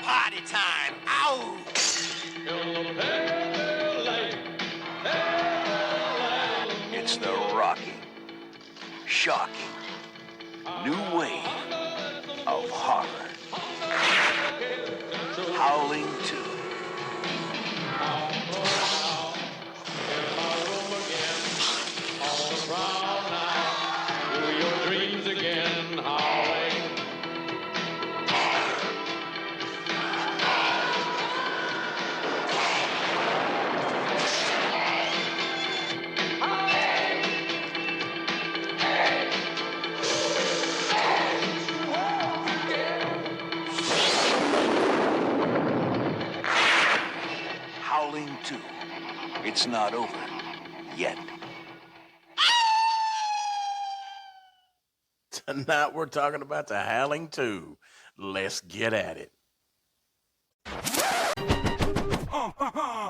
party time. Ow! It's the rocking, shocking, new wave of horror. Howling II. Howling II. It's not over yet. Tonight we're talking about the Howling II. Let's get at it.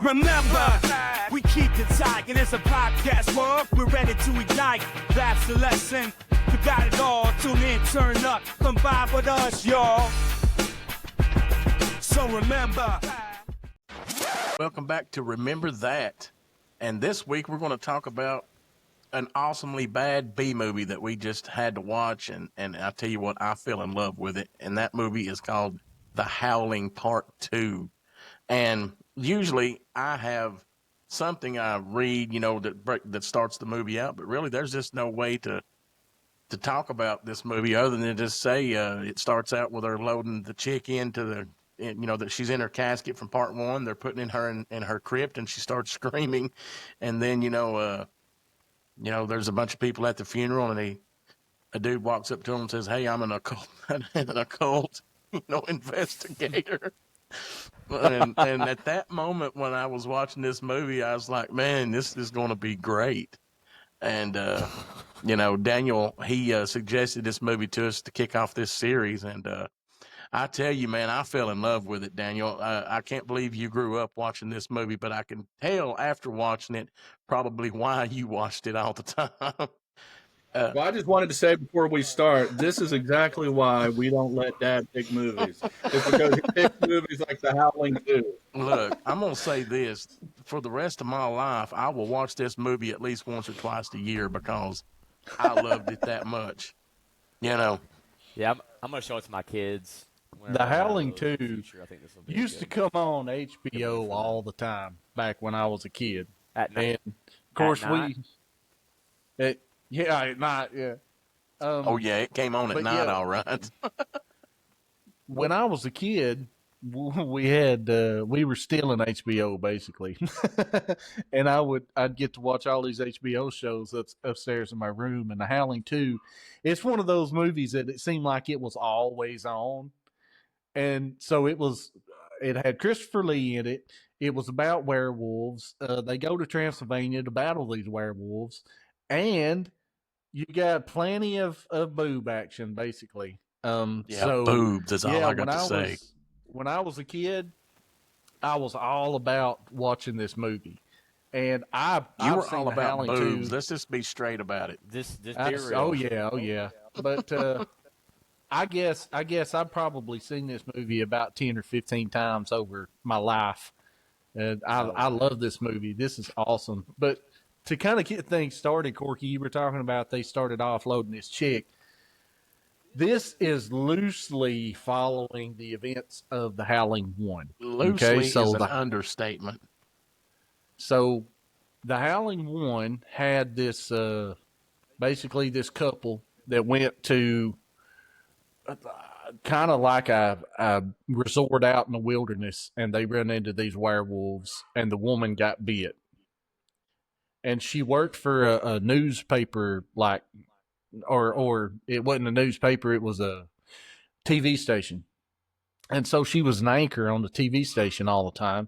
Remember, we keep it tight, and it's a podcast world. We're ready to ignite. That's the lesson. We got it all. Tune in, turn up, come vibe with us, y'all. So remember. Welcome back to Remember That. And this week we're going to talk about an awesomely bad B movie that we just had to watch. And I tell you what, I fell in love with it. And that movie is called The Howling Part 2. And usually I have something I read, that starts the movie out. But really, there's just no way to talk about this movie other than just say it starts out with her loading the chick into that she's in her casket from part 1. They're putting her in her crypt, and she starts screaming. And then, there's a bunch of people at the funeral, and a dude walks up to him and says, "Hey, I'm an occult, investigator." and at that moment when I was watching this movie, I was like, man, this is going to be great. And, Daniel, he suggested this movie to us to kick off this series. And I tell you, man, I fell in love with it, Daniel. I can't believe you grew up watching this movie, but I can tell after watching it probably why you watched it all the time. Well, I just wanted to say before we start, this is exactly why we don't let Dad pick movies. It's because he picks movies like The Howling II. Look, I'm going to say this. For the rest of my life, I will watch this movie at least once or twice a year because I loved it that much. Yeah, I'm going to show it to my kids. The Howling II used to come on HBO all the time back when I was a kid. At night. And, of course, at night? at night, yeah. It came on at night, all right. When I was a kid, we were stealing HBO basically, and I'd get to watch all these HBO shows that's upstairs in my room. And The Howling II, it's one of those movies that it seemed like it was always on, and so it had Christopher Lee in it. It was about werewolves. They go to Transylvania to battle these werewolves, and you got plenty of boob action basically. Boobs is all I got to say. When I was a kid, I was all about watching this movie, and you were all about boobs. Let's just be straight about it. Oh yeah. But I guess I've probably seen this movie about 10 or 15 times over my life, and I love this movie. This is awesome. But to kind of get things started, Corky, you were talking about they started off loading this chick. This is loosely following the events of The Howling I. Loosely is an understatement. So The Howling I had this, basically this couple that went to kind of like a resort out in the wilderness, and they ran into these werewolves, and the woman got bit. And she worked for a newspaper, or it wasn't a newspaper, it was a TV station. And so she was an anchor on the TV station all the time.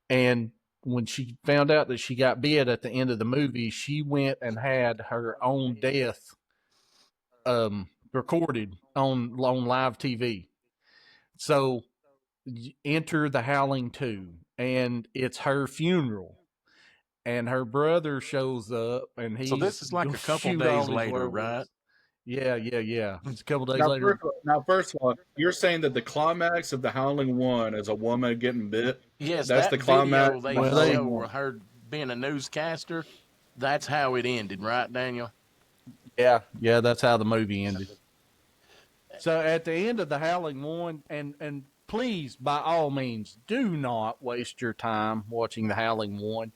And when she found out that she got bit at the end of the movie, she went and had her own death recorded on live TV. So enter The Howling II, and it's her funeral. And her brother shows up, and So this is like a couple days later, right? Yeah. It's a couple days Now, later. first of all, you're saying that the climax of the Howling 1 is a woman getting bit? Yes, That's that the climax video of they the Well, show Howling where 1. her being a newscaster, that's how it ended, right, Daniel? yeah, that's how the movie ended. So at the end of the Howling one, and please, by all means, do not waste your time watching the Howling one.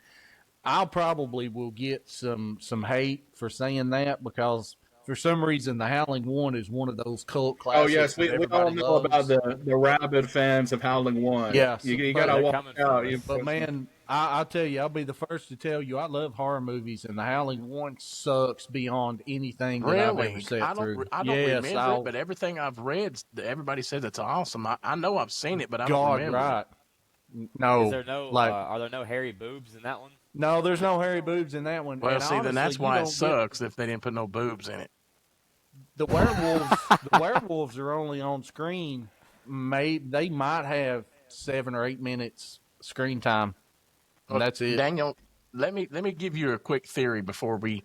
I'll probably will get some hate for saying that because for some reason the Howling one is one of those cult Oh classics yes, that we all everybody know about loves. the rabid fans of Howling 1. Yes, You Where gotta they're but watch coming out. for us. but man, I'll tell you, I'll be the first to tell you, I love horror movies, and the Howling one sucks beyond anything that I've ever Really? sat through. I don't Yes, remember it, but everything I've read, everybody says it's awesome. I know I've seen it, but I don't God, remember it. right? Is No, there no? like Are there no hairy boobs in that one? no, there's no hairy boobs in that one. Well, And see, then honestly, that's you why it don't get sucks if they didn't put no boobs in it. the werewolves. The werewolves are only on screen. They might have 7 or 8 minutes screen time, and that's it. Daniel, let me give you a quick theory before we,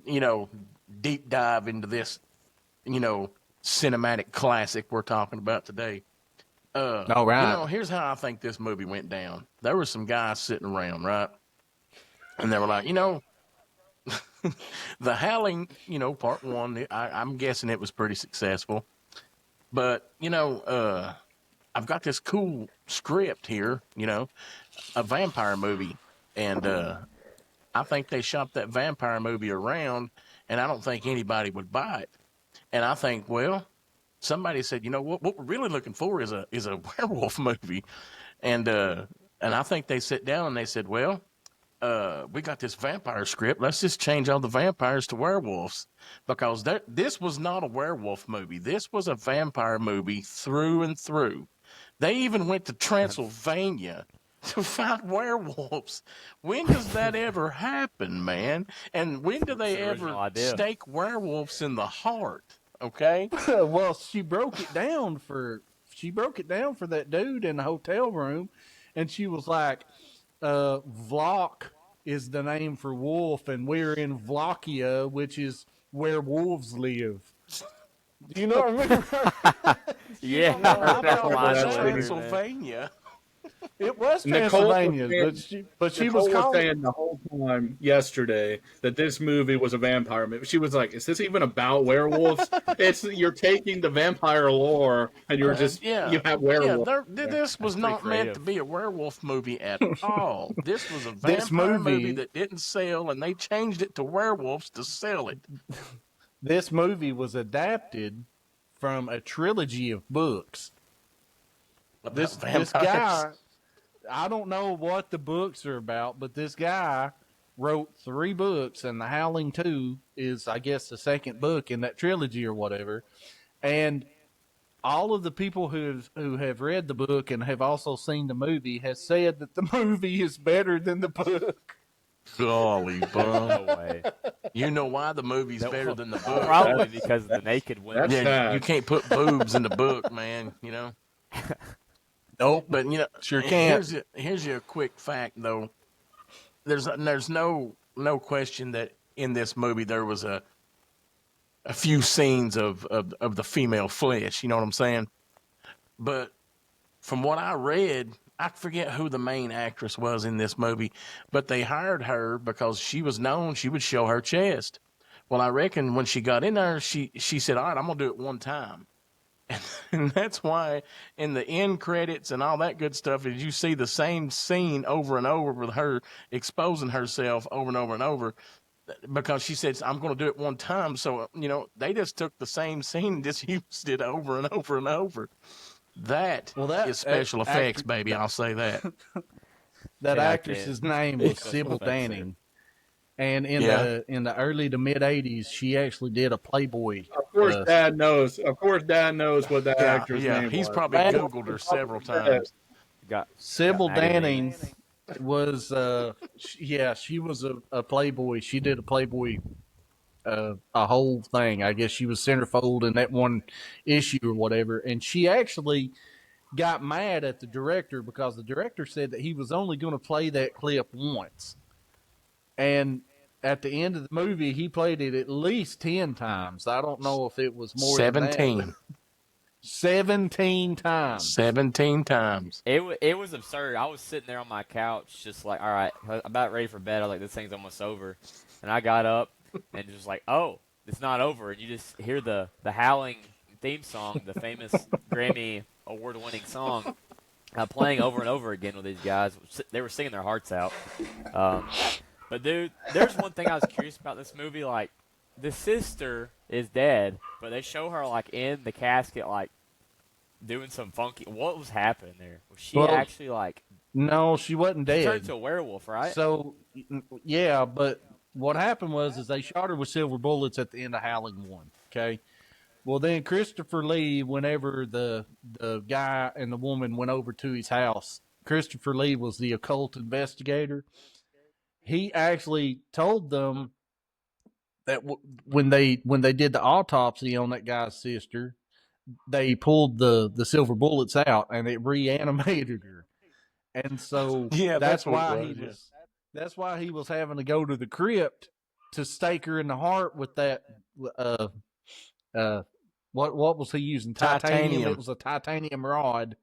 you know, deep dive into this, you know, cinematic classic we're talking about today. All right. Here's how I think this movie went down. There were some guys sitting around, right? And they were like, the Howling, part one, I'm guessing it was pretty successful. But, I've got this cool script here, a vampire movie. And I think they shopped that vampire movie around, and I don't think anybody would buy it. And I think, well, somebody said, what we're really looking for is a werewolf movie. And I think they sat down and they said, well, we got this vampire script. Let's just change all the vampires to werewolves, because this was not a werewolf movie. This was a vampire movie through and through. They even went to Transylvania to find werewolves. When does that ever happen, man? And when do they the original ever idea. stake werewolves in the heart? Okay. Well, she broke it down for that dude in the hotel room, and she was like, Vlok is the name for wolf, and we're in Vlokia, which is where wolves live. Do you know what I mean? Yeah, How that's about line that's delivery, man. Transylvania? It was Nicole was Transylvania, saying- but she Nicole was called. saying the whole time yesterday that this movie was a vampire movie. She was like, "Is this even about werewolves? You're taking the vampire lore and you're just you have werewolves." This was pretty not meant creative. to be a werewolf movie at all. This was a This vampire movie movie- that didn't sell, and they changed it to werewolves to sell it. This movie was adapted from a trilogy of books. This guy, I don't know what the books are about, but this guy wrote 3 books, and The Howling II is, I guess, the second book in that trilogy or whatever. And all of the people who have read the book and have also seen the movie has said that the movie is better than the book. Golly, bum. No way. You know why the movie's better than the book? Probably because of the naked women. That's Yeah, sad. you can't put boobs in the book, man. Nope. But Sure can't. Here's your quick fact, though. There's no question that in this movie there was a few scenes of the female flesh. You know what I'm saying? But from what I read, I forget who the main actress was in this movie, but they hired her because she was known she would show her chest. Well, I reckon when she got in there, she said, "All right, I'm gonna do it one time." And that's why in the end credits and all that good stuff is you see the same scene over and over with her exposing herself over and over and over, because she said, "I'm going to do it one time." So, they just took the same scene and just used it over and over and over. That is special effects, baby. I'll say that. That Yeah, I actress's can't. name was Special Sybil effects there. Danning. And in the early to mid 80s, she actually did a Playboy. Of course, Dad knows. Of course, Dad knows what that actor's name was. He's probably Right. Googled her several times. Sybil got Danning magazines. was, she was a Playboy. She did a Playboy, a whole thing. I guess she was centerfold in that one issue or whatever. And she actually got mad at the director because the director said that he was only going to play that clip once. And at the end of the movie, he played it at least 10 times. I don't know if it was more 17. than that. 17 times. 17 times. It was absurd. I was sitting there on my couch, just like, all right, I'm about ready for bed. I was like, this thing's almost over, and I got up and just like, oh, it's not over, and you just hear the Howling theme song, the famous Grammy award-winning song, playing over and over again with these guys. They were singing their hearts out. But dude, there's one thing I was curious about this movie. Like, the sister is dead, but they show her like in the casket, like doing some funky. What was happening there? Was she actually like? No, she wasn't dead. She turned into a werewolf, right? So, yeah, but what happened was they shot her with silver bullets at the end of Howling 1. Okay. Well, then Christopher Lee, whenever the guy and the woman went over to his house, Christopher Lee was the occult investigator. He actually told them that when they did the autopsy on that guy's sister, they pulled the silver bullets out and it reanimated her. And so that's why that's why he was having to go to the crypt to stake her in the heart with that what was he using? Titanium. It was a titanium rod.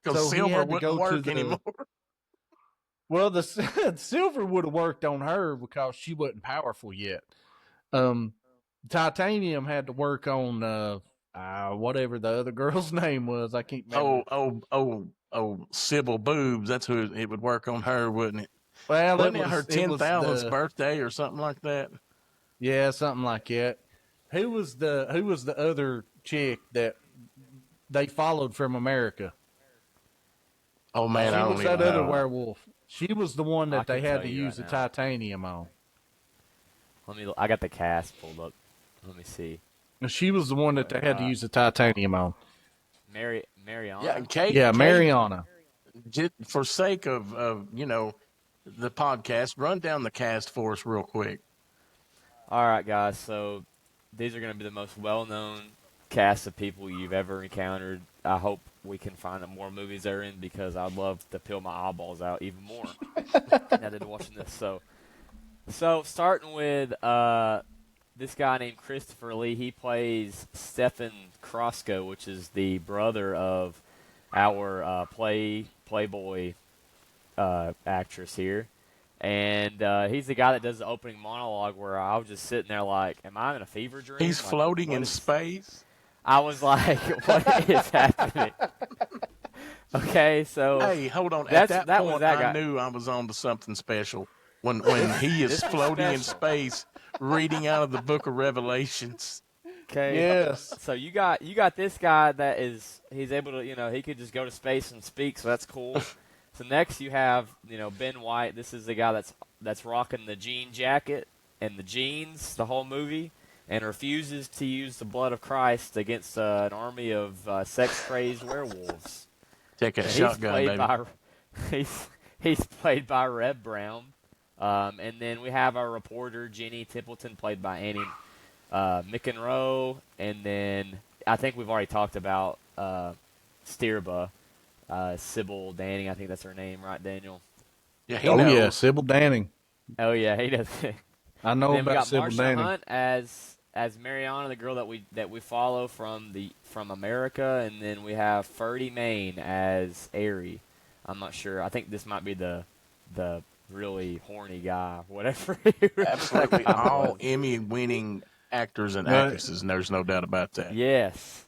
Because silver wouldn't work anymore. Well, the silver would have worked on her because she wasn't powerful yet. Titanium had to work on whatever the other girl's name was. I can't remember. Sybil Boobs. That's who it would work on her, wouldn't it? Well, wasn't it her 10,000th birthday or something like that? Yeah, something like that. Who was the other chick that they followed from America? Oh man, I don't even know. She was that other werewolf. She was the one that they had to use the titanium on. I got the cast pulled up. Let me see. She was the one that they had to use the titanium on. Mariana. Yeah, Mariana. For sake of the podcast, run down the cast for us real quick. All right, guys. So these are going to be the most well-known cast of people you've ever encountered. I hope we can find more movies they're in because I'd love to peel my eyeballs out even more now that I'm watching this. So starting with this guy named Christopher Lee. He plays Stephen Crosco, which is the brother of our Playboy actress here. And he's the guy that does the opening monologue where I was just sitting there like, am I in a fever dream? He's floating in space? I was like, what is happening? Okay, so... Hey, hold on. At that point, I knew I was on to something special. When he is floating in space, reading out of the book of Revelations. Okay. Yes. So you got this guy that he's able to, he could just go to space and speak, so that's cool. So next you have, Ben White. This is the guy that's rocking the jean jacket and the jeans the whole movie and refuses to use the blood of Christ against an army of sex-crazed werewolves. Take a shotgun, baby. He's played by Reb Brown. And then we have our reporter, Jenny Templeton, played by Annie McEnroe. And then I think we've already talked about Stirba, Sybil Danning. I think that's her name, right, Daniel? Yeah, yeah, Sybil Danning. Oh, yeah, he does. I know about Sybil Danning. We got Marsha Hunt as Mariana, the girl that we follow from America. And then we have Ferdy Main as Aerie. I'm not sure. I think this might be the really horny guy, whatever. Absolutely, all Emmy-winning actors and actresses, and there's no doubt about that. Yes.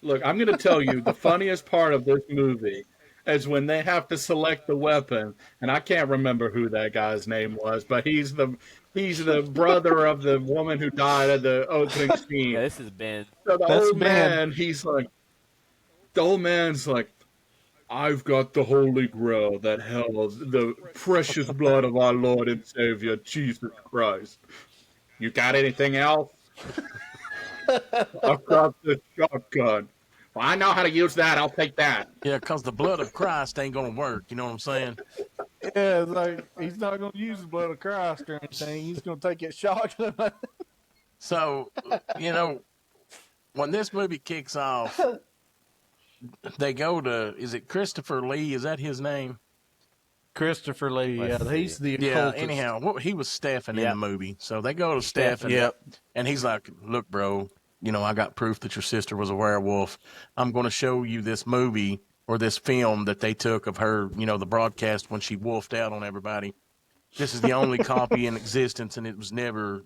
Look, I'm going to tell you the funniest part of this movie is when they have to select the weapon, and I can't remember who that guy's name was, but he's the brother of the woman who died at the opening scene. Yeah, this has been. So the old man's like, I've got the Holy Grail that held the precious blood of our Lord and Savior, Jesus Christ. You got anything else? I've got the shotgun. Well, I know how to use that. I'll take that. Yeah, because the blood of Christ ain't going to work. You know what I'm saying? Yeah, it's like he's not going to use the blood of Christ or anything. He's going to take that shotgun. So, when this movie kicks off, they go to, is it Christopher Lee? Is that his name? Christopher Lee. Let's Yeah, he's the Yeah. occultist. Anyhow, he was Stephen in Yep. the movie, so they go to Stephen. Yep. And he's like, "Look, bro, I got proof that your sister was a werewolf. I'm going to show you this movie or this film that they took of her, the broadcast when she wolfed out on everybody. This is the only copy in existence, and it was never,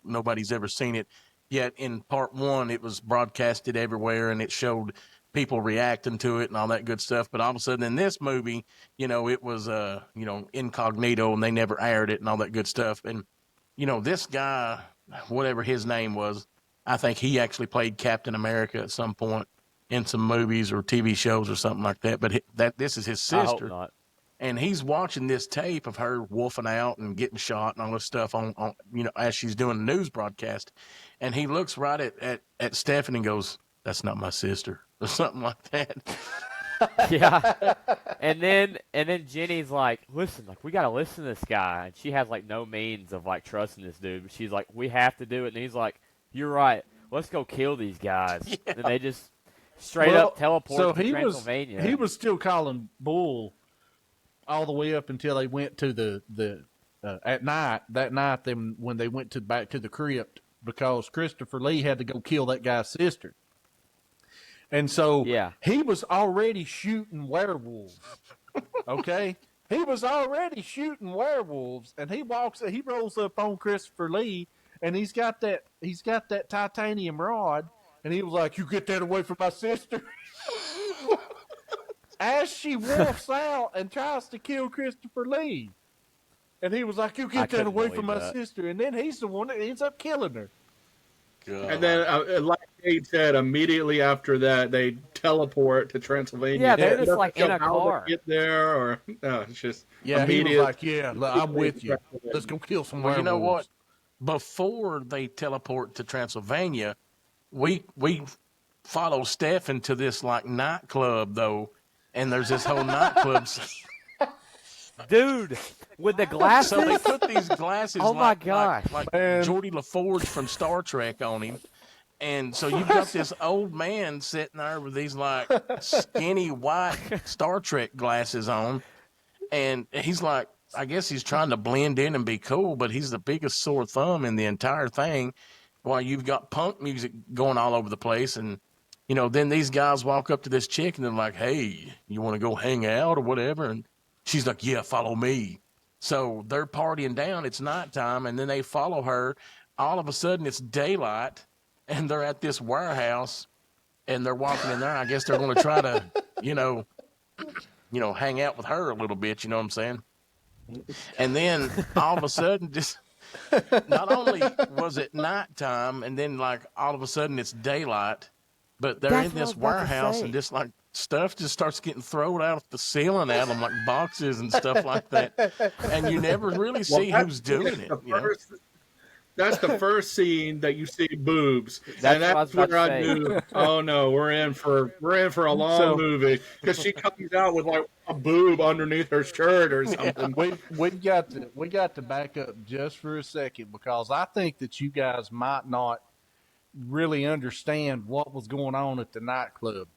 nobody's ever seen it. Yet in part one, it was broadcasted everywhere, and it showed people reacting to it and all that good stuff. But all of a sudden in this movie, it was, incognito, and they never aired it and all that good stuff. And, this guy, whatever his name was, I think he actually played Captain America at some point in some movies or TV shows or something like that. But this is his I hope sister. not. And he's watching this tape of her wolfing out and getting shot and all this stuff on as she's doing a news broadcast. And he looks right at Stephen and goes, "That's not my sister," or something like that. Yeah. And then Jenny's like, "Listen, like, we got to listen to this guy." And she has, like, no means of, like, trusting this dude. But she's like, "We have to do it." And he's like, "You're right. Let's go kill these guys." Yeah. And they just straight up teleport to he Transylvania. he was still calling bull all the way up until they went to the at night. That night, then when they went back to the crypt, because Christopher Lee had to go kill that guy's sister. And so he was already shooting werewolves. Okay? He was already shooting werewolves, and he rolls up on Christopher Lee, and he's got that titanium rod, and he was like, "You get that away from my sister." As she wolfs out and tries to kill Christopher Lee. And he was like, "You get that away from my sister." And then he's the one that ends up killing her. God. And then, like Kate said, immediately after that, they teleport to Transylvania. Yeah, they're just, Doesn't like, in show a how they car. Get there, or no, it's just Yeah, he was immediate. like, "Yeah, I'm with you. Let's go kill some Well, werewolves." you know what? Before they teleport to Transylvania, we follow Stefan to this like nightclub though, and there's this whole nightclub. Dude, with the glasses. So they put these glasses Oh, my gosh. like Man. Geordie LaForge from Star Trek on him. And so you've got this old man sitting there with these like skinny white Star Trek glasses on. And he's like, I guess he's trying to blend in and be cool, but he's the biggest sore thumb in the entire thing while you've got punk music going all over the place. And, then these guys walk up to this chick and they're like, "Hey, you want to go hang out or whatever?" And she's like, "Yeah, follow me." So they're partying down. It's nighttime, and then they follow her. All of a sudden, it's daylight, and they're at this warehouse, and they're walking in there. I guess they're going to try to, hang out with her a little bit. You know what I'm saying? And then all of a sudden, just not only was it nighttime, and then like all of a sudden it's daylight, but they're That's in what I this was about to warehouse, say. and just like stuff just starts getting thrown out of the ceiling at them, like boxes and stuff like that. And you never really see who's doing it. That's the first scene that you see boobs, That's and that's what I was where I about to knew. Oh no, we're in for a long movie, because she comes out with like a boob underneath her shirt or something. We got to back up just for a second, because I think that you guys might not really understand what was going on at the nightclub.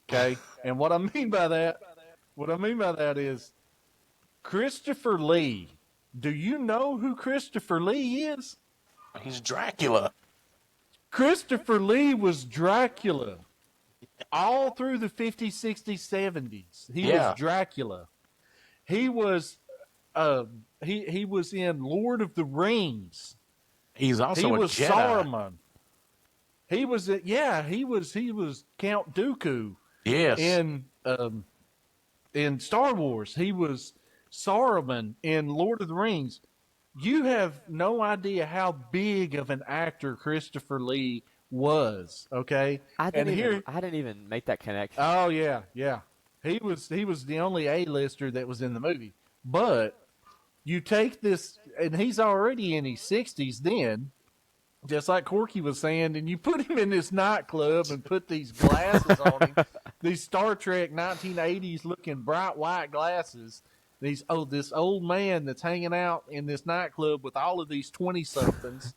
Okay? And what I mean by that is Christopher Lee. Do you know who Christopher Lee is? He's Dracula. Christopher Lee was Dracula all through the 50s, 60s, 70s. He was Dracula. He was he was in Lord of the Rings. He's also He a was Jedi. Saruman. He was Count Dooku. Yes. In Star Wars. He was Saruman in Lord of the Rings. You have no idea how big of an actor Christopher Lee was. Okay, I didn't even make that connection. Oh yeah. He was the only A-lister that was in the movie. But you take this, and he's already in his 60s then, just like Corky was saying, and you put him in this nightclub and put these glasses on him, these Star Trek 1980s looking bright white glasses. This old man that's hanging out in this nightclub with all of these 20-somethings,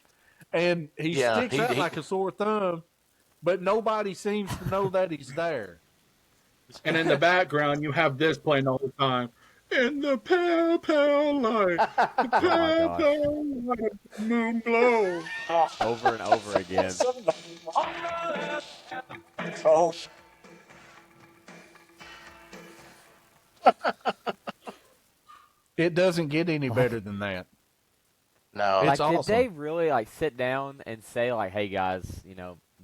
and he sticks out like a sore thumb, but nobody seems to know that he's there. And in the background, you have this playing the whole time. In the pale, pale light, the Oh my pale, gosh. pale light, the moon glow. Over and over again. Oh, It doesn't get any better than that. no. It's Like, did awesome. they really like sit down and say like, "Hey guys,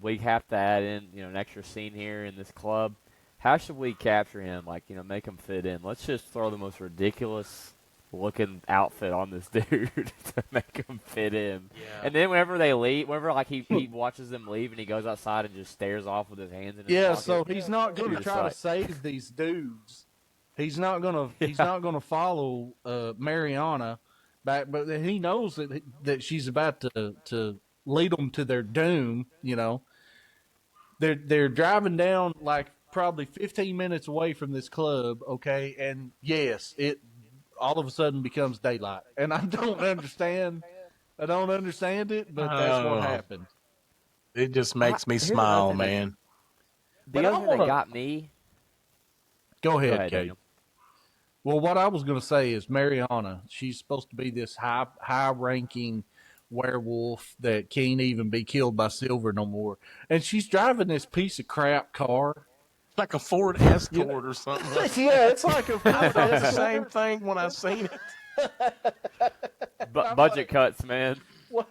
we have to add in, an extra scene here in this club. How should we capture him? Like, make him fit in. Let's just throw the most ridiculous looking outfit on this dude to make him fit in." Yeah. And then whenever they leave, whenever like he watches them leave and he goes outside and just stares off with his hands in his Yeah, pocket. so he's not going to You're just try like- to save these dudes. He's not going to. He's not going to follow Mariana back, but he knows that she's about to lead them to their doom. They're driving down like probably 15 minutes away from this club. Okay, and yes, it all of a sudden becomes daylight, and I don't understand. I don't understand it, but that's what Oh. happened. It just makes me Here's smile, another thing man. The But other I thing that wanna- got me. Go Go ahead, ahead, Kate. Daniel. Well, what I was going to say is Mariana, she's supposed to be this high-ranking werewolf that can't even be killed by Silver no more. And she's driving this piece of crap car. Like a Ford Escort or something. Yeah, it's like a I thought the same thing when I seen it. Budget cuts, man. What?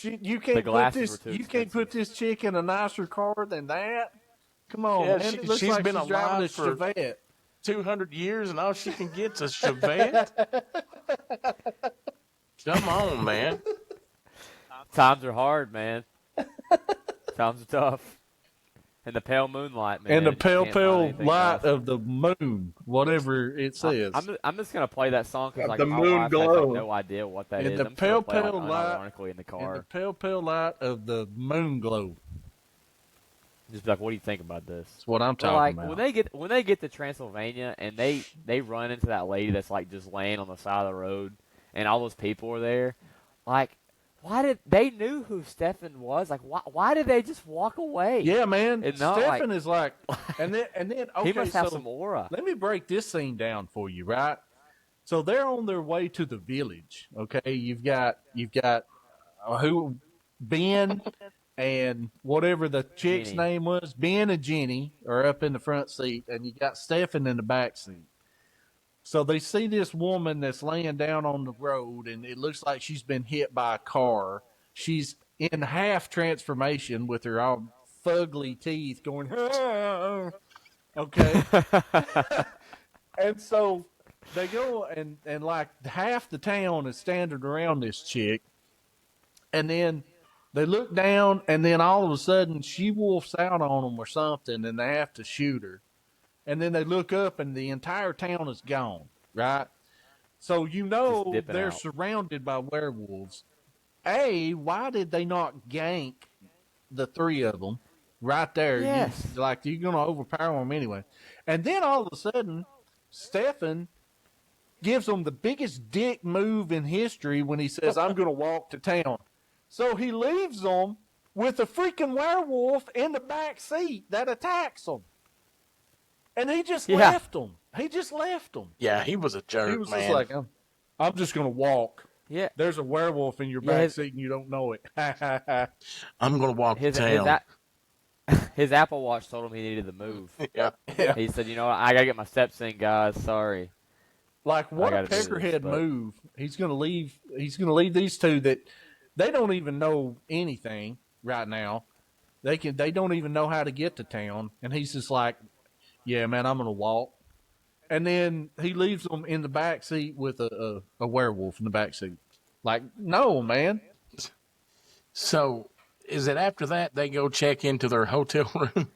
You The can't put glasses this. were too You can't put expensive. this chick in a nicer car than that. Come on, Yeah, man. It looks she's like been she's driving alive a for- Chevette. 200 years and all she can get's a Chevette. Come on, man. Times are hard, man. Times are tough. And the pale moonlight, man. And the you pale, can't find pale anything light else. of the moon, whatever it says. I'm just gonna play that song because like The my moon wife has glow. like no idea what that And is. the I'm just gonna pale, play it, pale light- unironically in the and car. the pale, pale light of the moon glow. Just be like, what do you think about this? That's what I'm But, talking like about. when they get to Transylvania and they run into that lady that's like just laying on the side of the road and all those people are there, like why did they knew who Stefan was? Like why did they just walk away? Yeah, man. And not Stefan is like, and then okay, he must have so some aura. let me break this scene down for you, right? So they're on their way to the village. Okay, you've got who Ben and whatever the chick's Jenny. name was, Ben and Jenny are up in the front seat, and you got Stefan in the back seat. So they see this woman that's laying down on the road, and it looks like she's been hit by a car. She's in half transformation with her all fugly teeth going, okay. And so they go and like half the town is standing around this chick. And then they look down, and then all of a sudden she wolfs out on them or something, and they have to shoot her. And then they look up, and the entire town is gone, right? So Just they're dipping out. surrounded by werewolves. Why did they not gank the three of them right there? Yes. Like, you're going to overpower them anyway. And then all of a sudden, Stefan gives them the biggest dick move in history when he says, I'm going to walk to town. So he leaves them with a freaking werewolf in the back seat that attacks them. And he just Yeah. left them. He just left them. Yeah, he was a jerk, He was man. just like, I'm just going to walk. Yeah. There's a werewolf in your Yeah, back his- seat and you don't know it. I'm going to walk to His town. his Apple Watch told him he needed to move. Yeah. He said, what, I gotta get my steps in, guys. Sorry. Like, what a gotta do this, peckerhead but- move. He's going to leave these two that they don't even know anything right now. They don't even know how to get to town. And he's just like, yeah, man, I'm going to walk. And then he leaves them in the back seat with a werewolf in the back seat. Like, no, man. So, is it after that they go check into their hotel room?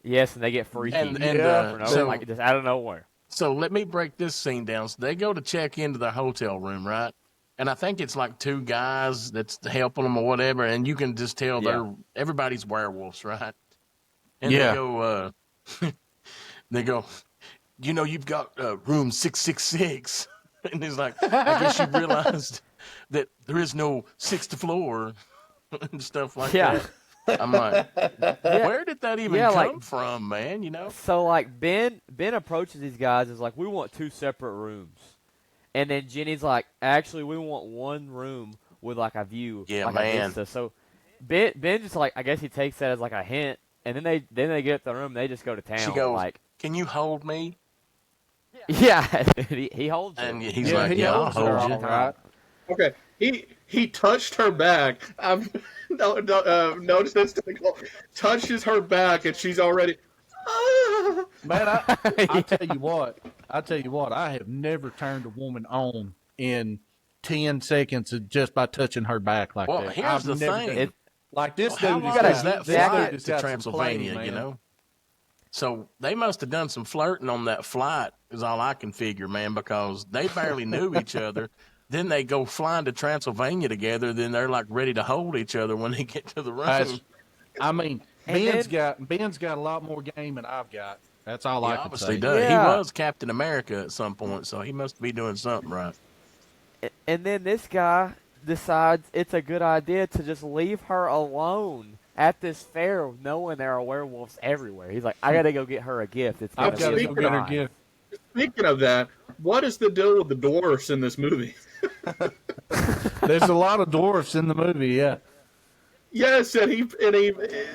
Yes, and they get freaky. And for no, so- like just out of nowhere. So let me break this scene down. So they go to check into the hotel room, right? And I think it's like two guys that's helping them or whatever, and you can just tell Yeah. everybody's werewolves, right? And Yeah. they go, you've got room 666, and he's like, I guess you realized that there is no sixth floor and stuff like Yeah. that. I'm like, where did that even Yeah, come like- from, man? You know? So like Ben approaches these guys is like, we want 2 separate rooms, and then Jenny's like, actually we want one room with like a view, Yeah, like man. a vista. So Ben just like, I guess he takes that as like a hint, and then they get up the room, and they just go to town. She goes, like, "Can you hold me?" yeah, he holds her. And he's Yeah, like, he "Yeah, I'll holds her hold you." all right. Okay, he touched her back. Notice touches her back, and she's already. Man, I tell you what, I have never turned a woman on in 10 seconds just by touching her back like Well, that. here's I've the never thing. done it. Like this How dude long has got is a that deep jacket flight has to got some Transylvania? play, You man. know. So they must have done some flirting on that flight, is all I can figure, man, because they barely knew each other. Then they go flying to Transylvania together. Then they're like ready to hold each other when they get to the room. I mean, And Ben's got a lot more game than I've got. That's all He I can obviously say. does. He Yeah. was Captain America at some point, so he must be doing something right. And then this guy decides it's a good idea to just leave her alone at this fair, knowing there are werewolves everywhere. He's like, I gotta go get her a gift. It's gonna I've got to be a go get her surprise." gift. Speaking of that, what is the deal with the dwarfs in this movie? There's a lot of dwarfs in the movie, yeah. Yes, and he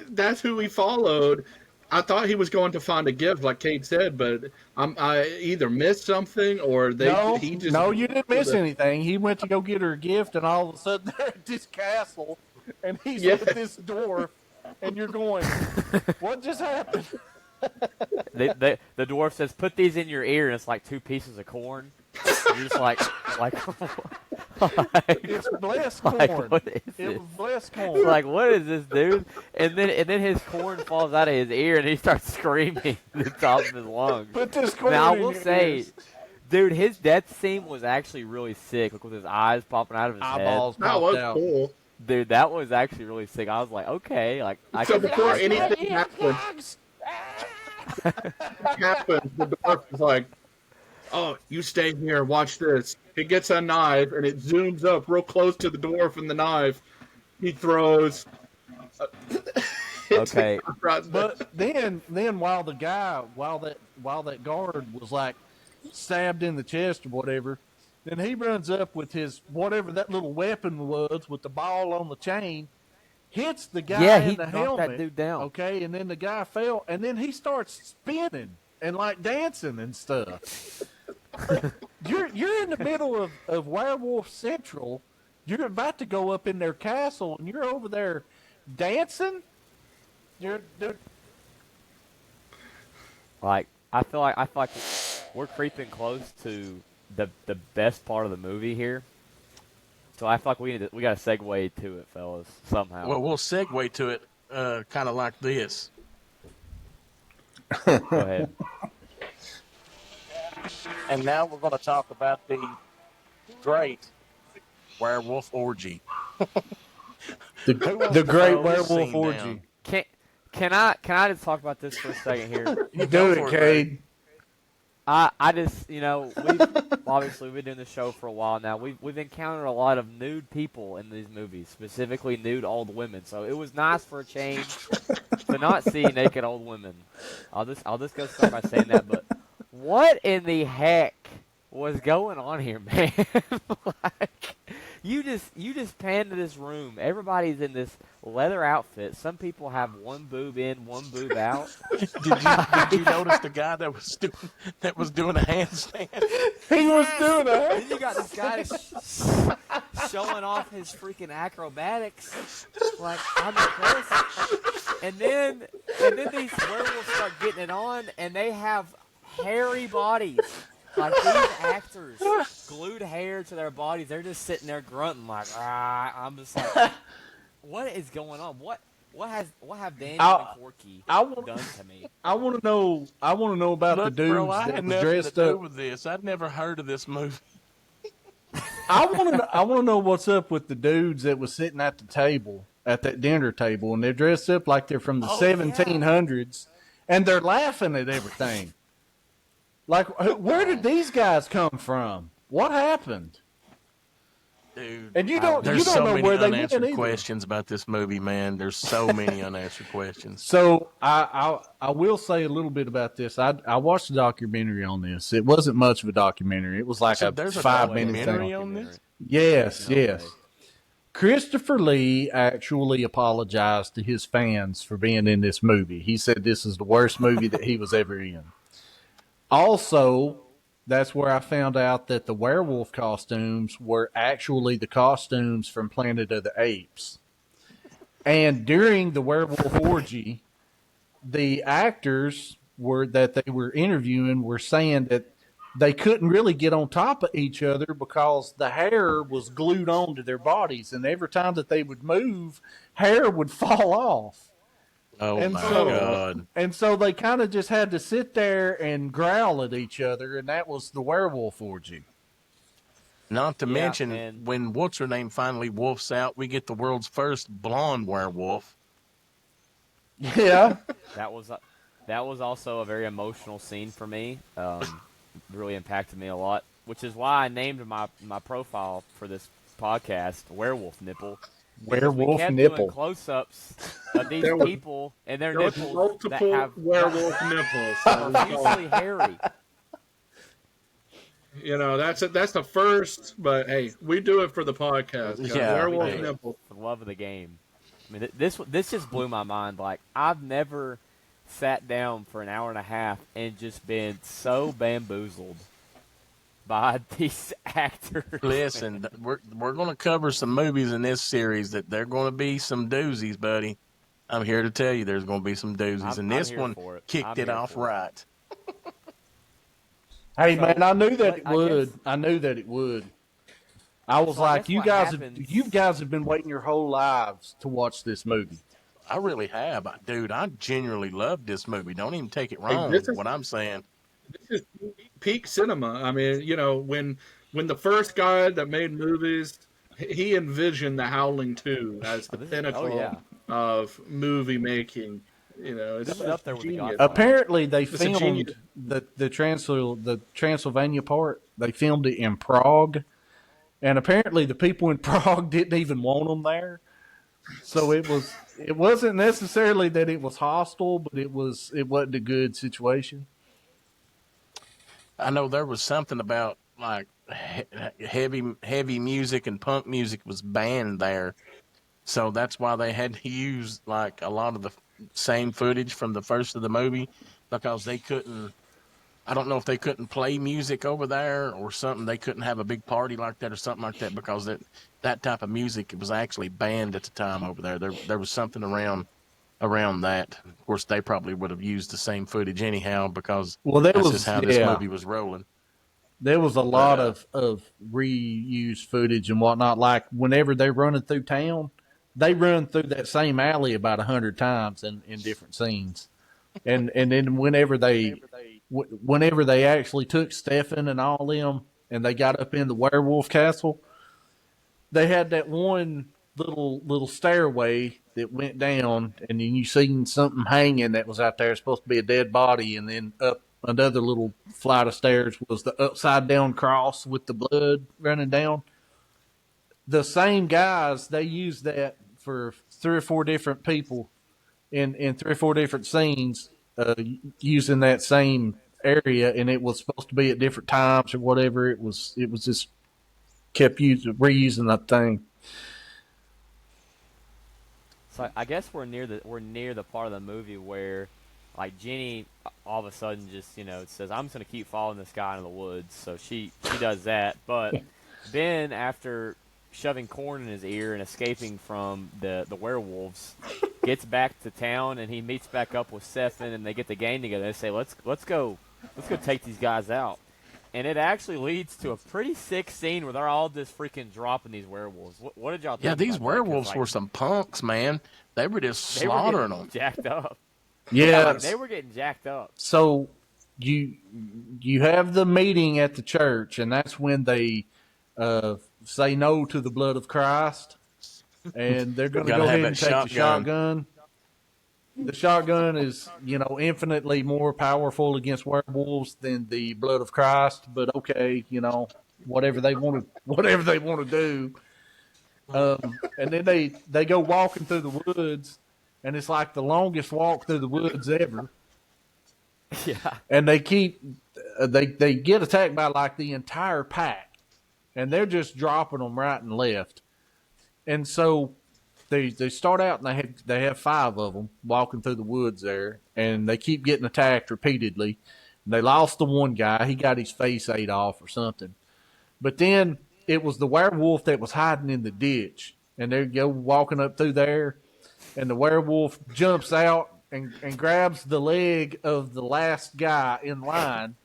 that's who he followed. I thought he was going to find a gift, like Kate said, but I either missed something or he just No, you didn't miss anything. He went to go get her a gift, and all of a sudden they're at this castle, and he's Yes. with this dwarf, and you're going, what just happened? The dwarf says, "Put these in your ear," and it's like 2 pieces of corn. You're just like, It's blessed corn. like, what is It this? was blessed It's corn. like, what is this, dude? And then his corn falls out of his ear, and he starts screaming at the top of his lungs. Put this corn Now I in will your say, ears. dude, his death scene was actually really sick. Like with his eyes popping out of his Eyeballs that popped was out. cool. head. Dude, that was actually really sick. I was like, okay, like I So can. before anything happens, the dwarf is like, "Oh, you stay here, watch this." He gets a knife and it zooms up real close to the dwarf and the knife. He throws. Okay. But then while that guard was like stabbed in the chest or whatever, then he runs up with his whatever that little weapon was with the ball on the chain, hits the guy Yeah, in he the knocked helmet. that dude down. Okay, and then the guy fell, and then he starts spinning and like dancing and stuff. You're in the middle of Werewolf Central. You're about to go up in their castle, and you're over there dancing. You're Like I feel like we're creeping close to the best part of the movie here. So I feel like we got to segue to it, fellas, somehow. Well, we'll segue to it kind of like this. Go ahead. And now we're going to talk about the Great werewolf orgy. the to great throw this werewolf scene orgy. down? Can I just talk about this for a second here? You Do go it, for Cade. I just, we've obviously we've been doing the show for a while now. We've encountered a lot of nude people in these movies, specifically nude old women. So it was nice for a change to not see naked old women. I'll just go start by saying that. But what in the heck was going on here, man? Like, you just pan to this room. Everybody's in this leather outfit. Some people have one boob in, one boob out. Did you notice the guy that was doing a handstand? He was doing Then you got this guy showing off his freaking acrobatics. Like, I'm impressed. And then these werewolves start getting it on, and they have hairy bodies. Like, these actors glued hair to their bodies. They're just sitting there grunting like, ah. I'm just like, what is going on? What have Daniel and Corky done to me? I want to know. I want to know about Look, the dudes bro, I that had was nothing dressed to do up. with this. I'd never heard of this movie. I want to know what's up with the dudes that was sitting at the table at that dinner table, and they're dressed up like they're from the 1700s, and they're laughing at everything. Like, where did these guys come from? What happened? Dude, And you don't there's so know many where they went unanswered either. questions about this movie, man. There's so many unanswered questions. So I will say a little bit about this. I watched a documentary on this. It wasn't much of a documentary. It was like So a there's a 5-minute documentary thing. on this? Yes, No yes. way. Christopher Lee actually apologized to his fans for being in this movie. He said this is the worst movie that he was ever in. Also, that's where I found out that the werewolf costumes were actually the costumes from Planet of the Apes. And during the werewolf orgy, the actors that they were interviewing were saying that they couldn't really get on top of each other because the hair was glued onto their bodies, and every time that they would move, hair would fall off. Oh, And my so- God. And so they kind of just had to sit there and growl at each other, and that was the werewolf orgy. Not to Yeah, mention, and- when what's-her-name finally wolfs out, we get the world's first blonde werewolf. Yeah. That was also a very emotional scene for me. Really impacted me a lot, which is why I named my profile for this podcast Werewolf Nipple. Because we Werewolf kept nipple. doing close-ups of these There was- people and their There was nipples that multiple have werewolf nipples. So we call profusely hairy. You know, that's the first, but hey, we do it for the podcast. guys. Yeah, Werewolf we do. nipple. For the love of the game. I mean, this just blew my mind. Like, I've never sat down for an hour and a half and just been so bamboozled by these actors. Listen, we're going to cover some movies in this series that they're going to be some doozies, buddy. I'm here to tell you there's going to be some doozies, and I'm this here one for it. kicked I'm it here off for it. right. Hey, So, man, I knew that but it I would. guess- I knew that it would. I was So I like, guess you what guys, happens- you guys have been waiting your whole lives to watch this movie. I really have. Dude, I genuinely loved this movie. Don't even take it wrong, this is- what I'm saying. This is peak cinema. I mean, you know, when the first guy that made movies, he envisioned the Howling II as the pinnacle yeah. of movie making. You know, it's This is up there with The genius. Godfather. Apparently, they a filmed genius. the Transylvania part. They filmed it in Prague, and apparently, the people in Prague didn't even want them there. So it wasn't necessarily that it was hostile, but it wasn't a good situation. I know there was something about like heavy music and punk music was banned there, so that's why they had to use like a lot of the same footage from the first of the movie because they couldn't. I don't know if they couldn't play music over there or something. They couldn't have a big party like that or something like that because that type of music was actually banned at the time over there. There was something around that. Of course, they probably would have used the same footage anyhow because that's just how this movie was rolling. There was a lot of reused footage and whatnot. Like whenever they're running through town, they run through that same alley about 100 times in different scenes. And then whenever they actually took Stefan and all them and they got up in the werewolf castle, they had that one little stairway that went down, and then you seen something hanging that was out there, supposed to be a dead body, and then up another little flight of stairs was the upside down cross with the blood running down. The same guys, they used that for 3 or 4 different people in 3 or 4 different scenes, using that same area, and it was supposed to be at different times or whatever. It was just kept reusing that thing. So I guess we're near the part of the movie where, like, Jenny all of a sudden just says, "I'm just gonna keep following this guy into the woods." So she does that, but Ben, after shoving corn in his ear and escaping from the werewolves, gets back to town and he meets back up with Stefan and they get the gang together. They say, let's go take these guys out. And it actually leads to a pretty sick scene where they're all just freaking dropping these werewolves. What did y'all think? Yeah, these about that? 'Cause, werewolves like, were some punks, man. They were just they were slaughtering getting them. jacked up. Yeah. Like, they were getting jacked up. So you have the meeting at the church, and that's when they say no to the blood of Christ, and they're going to Gotta go have ahead and that take the shotgun. shotgun. The shotgun is, infinitely more powerful against werewolves than the blood of Christ. But okay, whatever they want to do. And then they go walking through the woods, and it's like the longest walk through the woods ever. Yeah. And they get attacked by like the entire pack, and they're just dropping them right and left. And so they start out and they have 5 of them walking through the woods there, and they keep getting attacked repeatedly. And they lost the one guy; he got his face ate off or something. But then it was the werewolf that was hiding in the ditch, and they go walking up through there, and the werewolf jumps out and grabs the leg of the last guy in line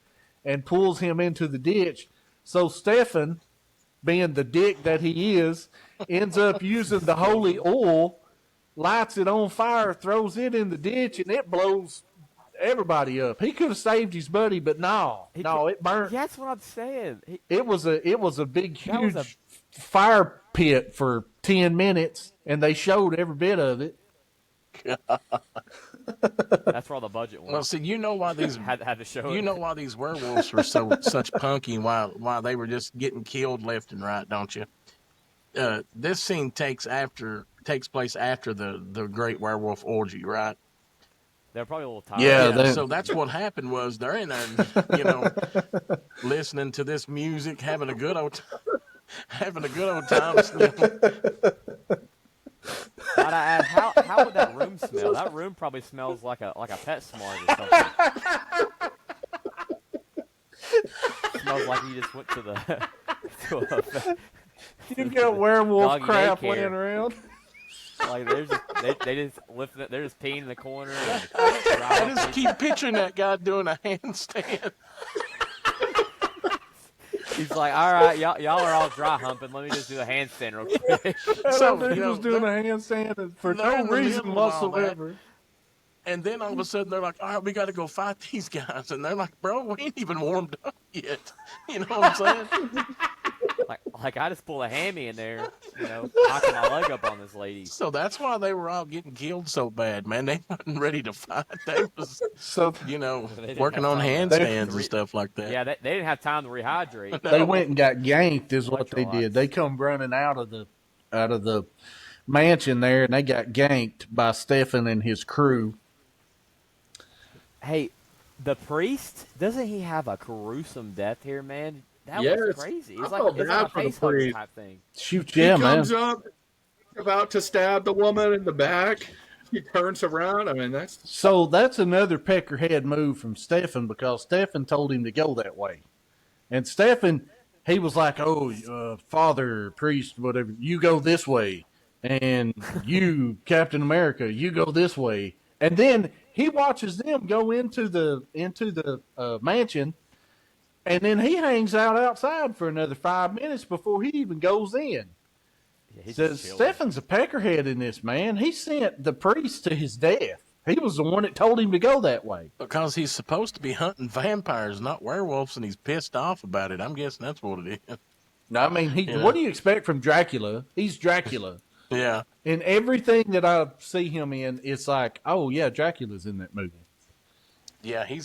and pulls him into the ditch. So Stefan, being the dick that he is, ends up using the holy oil, lights it on fire, throws it in the ditch, and it blows everybody up. He could have saved his buddy, but no, it burnt. Yeah, that's what I'm saying. It was a big, huge fire pit for 10 minutes, and they showed every bit of it. That's where all the budget went. Well, see, you know why these had to show you it. know why these werewolves were such punky, and why they were just getting killed left and right, don't you? This scene takes place after the Great Werewolf Orgy, right? They're probably a little tired. Yeah, so that's what happened was they're in there, listening to this music, having a good old time. Might I ask, how would that room smell? That room probably smells like a pet smart or something. Smells like you just went to the You got werewolf doggy crap daycare. laying around. Like they just lifting it. They're just peeing in the corner. I just keep picturing that guy doing a handstand. He's like, all right, y'all are all dry humping. Let me just do a handstand real quick. So he was doing a handstand for no reason whatsoever. And then all of a sudden they're like, all right, we got to go fight these guys. And they're like, bro, we ain't even warmed up yet. You know what I'm saying? Like I just pulled a hammy in there, knocking my leg up on this lady. So that's why they were all getting killed so bad, man. They wasn't ready to fight. They was, working on handstands and stuff like that. Yeah, they didn't have time to rehydrate. They went and got ganked is what they did. They come running out of the mansion there, and they got ganked by Stefan and his crew. Hey, the priest, doesn't he have a gruesome death here, man? That was crazy. It's like a face hugger type thing. Shoot, He comes up, about to stab the woman in the back. He turns around. I mean, that's another peckerhead move from Stefan, because Stefan told him to go that way, and Stefan, he was like, "Oh, Father, priest, whatever, you go this way, and you, Captain America, you go this way." And then he watches them go into the mansion. And then he hangs out outside for another 5 minutes before he even goes in. Yeah, says Stefan's a peckerhead in this, man. He sent the priest to his death. He was the one that told him to go that way. Because he's supposed to be hunting vampires, not werewolves, and he's pissed off about it. I'm guessing that's what it is. No, I mean, what do you expect from Dracula? He's Dracula. Yeah. In everything that I see him in, it's like, oh, yeah, Dracula's in that movie. Yeah, he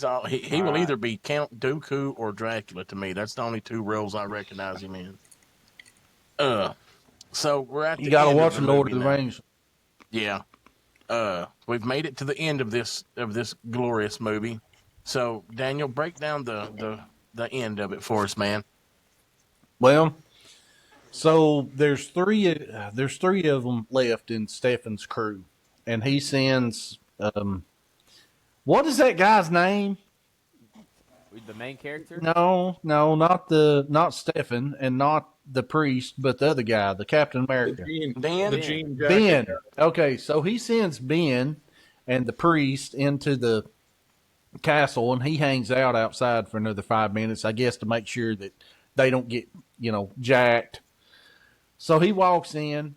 will either be Count Dooku or Dracula to me. That's the only 2 roles I recognize him in. So we're at the You got to end watch of the Lord of movie the now. Rings. Yeah. We've made it to the end of this glorious movie. So Daniel, break down the end of it for us, man. Well, so there's three of them left in Stefan's crew, and he sends what is that guy's name? The main character? No, not Stefan, and not the priest, but the other guy, the Captain America. Ben. Okay, so he sends Ben and the priest into the castle, and he hangs out outside for another 5 minutes, I guess, to make sure that they don't get, jacked. So he walks in,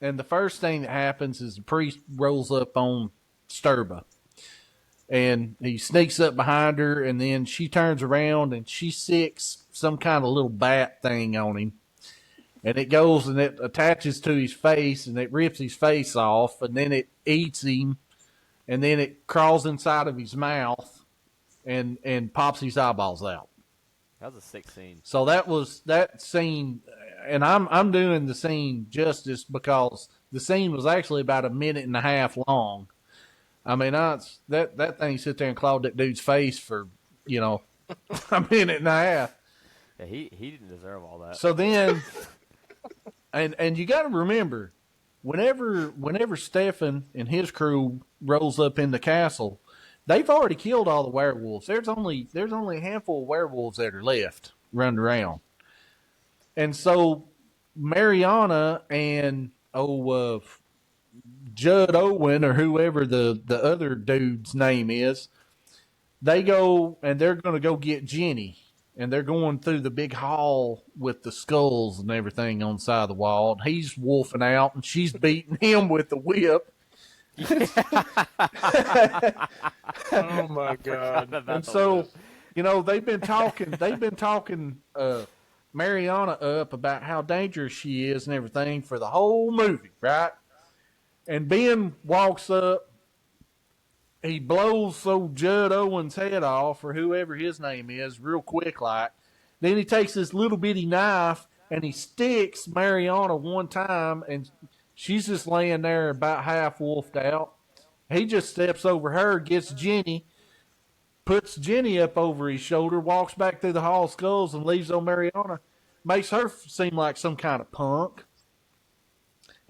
and the first thing that happens is the priest rolls up on Sturba. And he sneaks up behind her, and then she turns around and she sicks some kind of little bat thing on him. And it goes and it attaches to his face, and it rips his face off, and then it eats him, and then it crawls inside of his mouth and pops his eyeballs out. That was a sick scene. So that scene, and I'm doing the scene justice because the scene was actually about a minute and a half long. I mean, that thing sit there and clawed that dude's face for, a minute and a half. Yeah, he didn't deserve all that. So then, and you got to remember, whenever Stefan and his crew rolls up in the castle, they've already killed all the werewolves. There's only a handful of werewolves that are left running around, and so Mariana and Judd Owen or whoever the other dude's name is, they go and they're going to go get Jenny. And they're going through the big hall with the skulls and everything on the side of the wall. And he's wolfing out, and she's beating him with the whip. Oh my God! And so, they've been talking Mariana up about how dangerous she is and everything for the whole movie, right? And Ben walks up. He blows old Judd Owen's head off, or whoever his name is, real quick like. Then he takes this little bitty knife and he sticks Mariana one time, and she's just laying there about half wolfed out. He just steps over her, gets Jenny, puts Jenny up over his shoulder, walks back through the hall of skulls, and leaves old Mariana. Makes her seem like some kind of punk.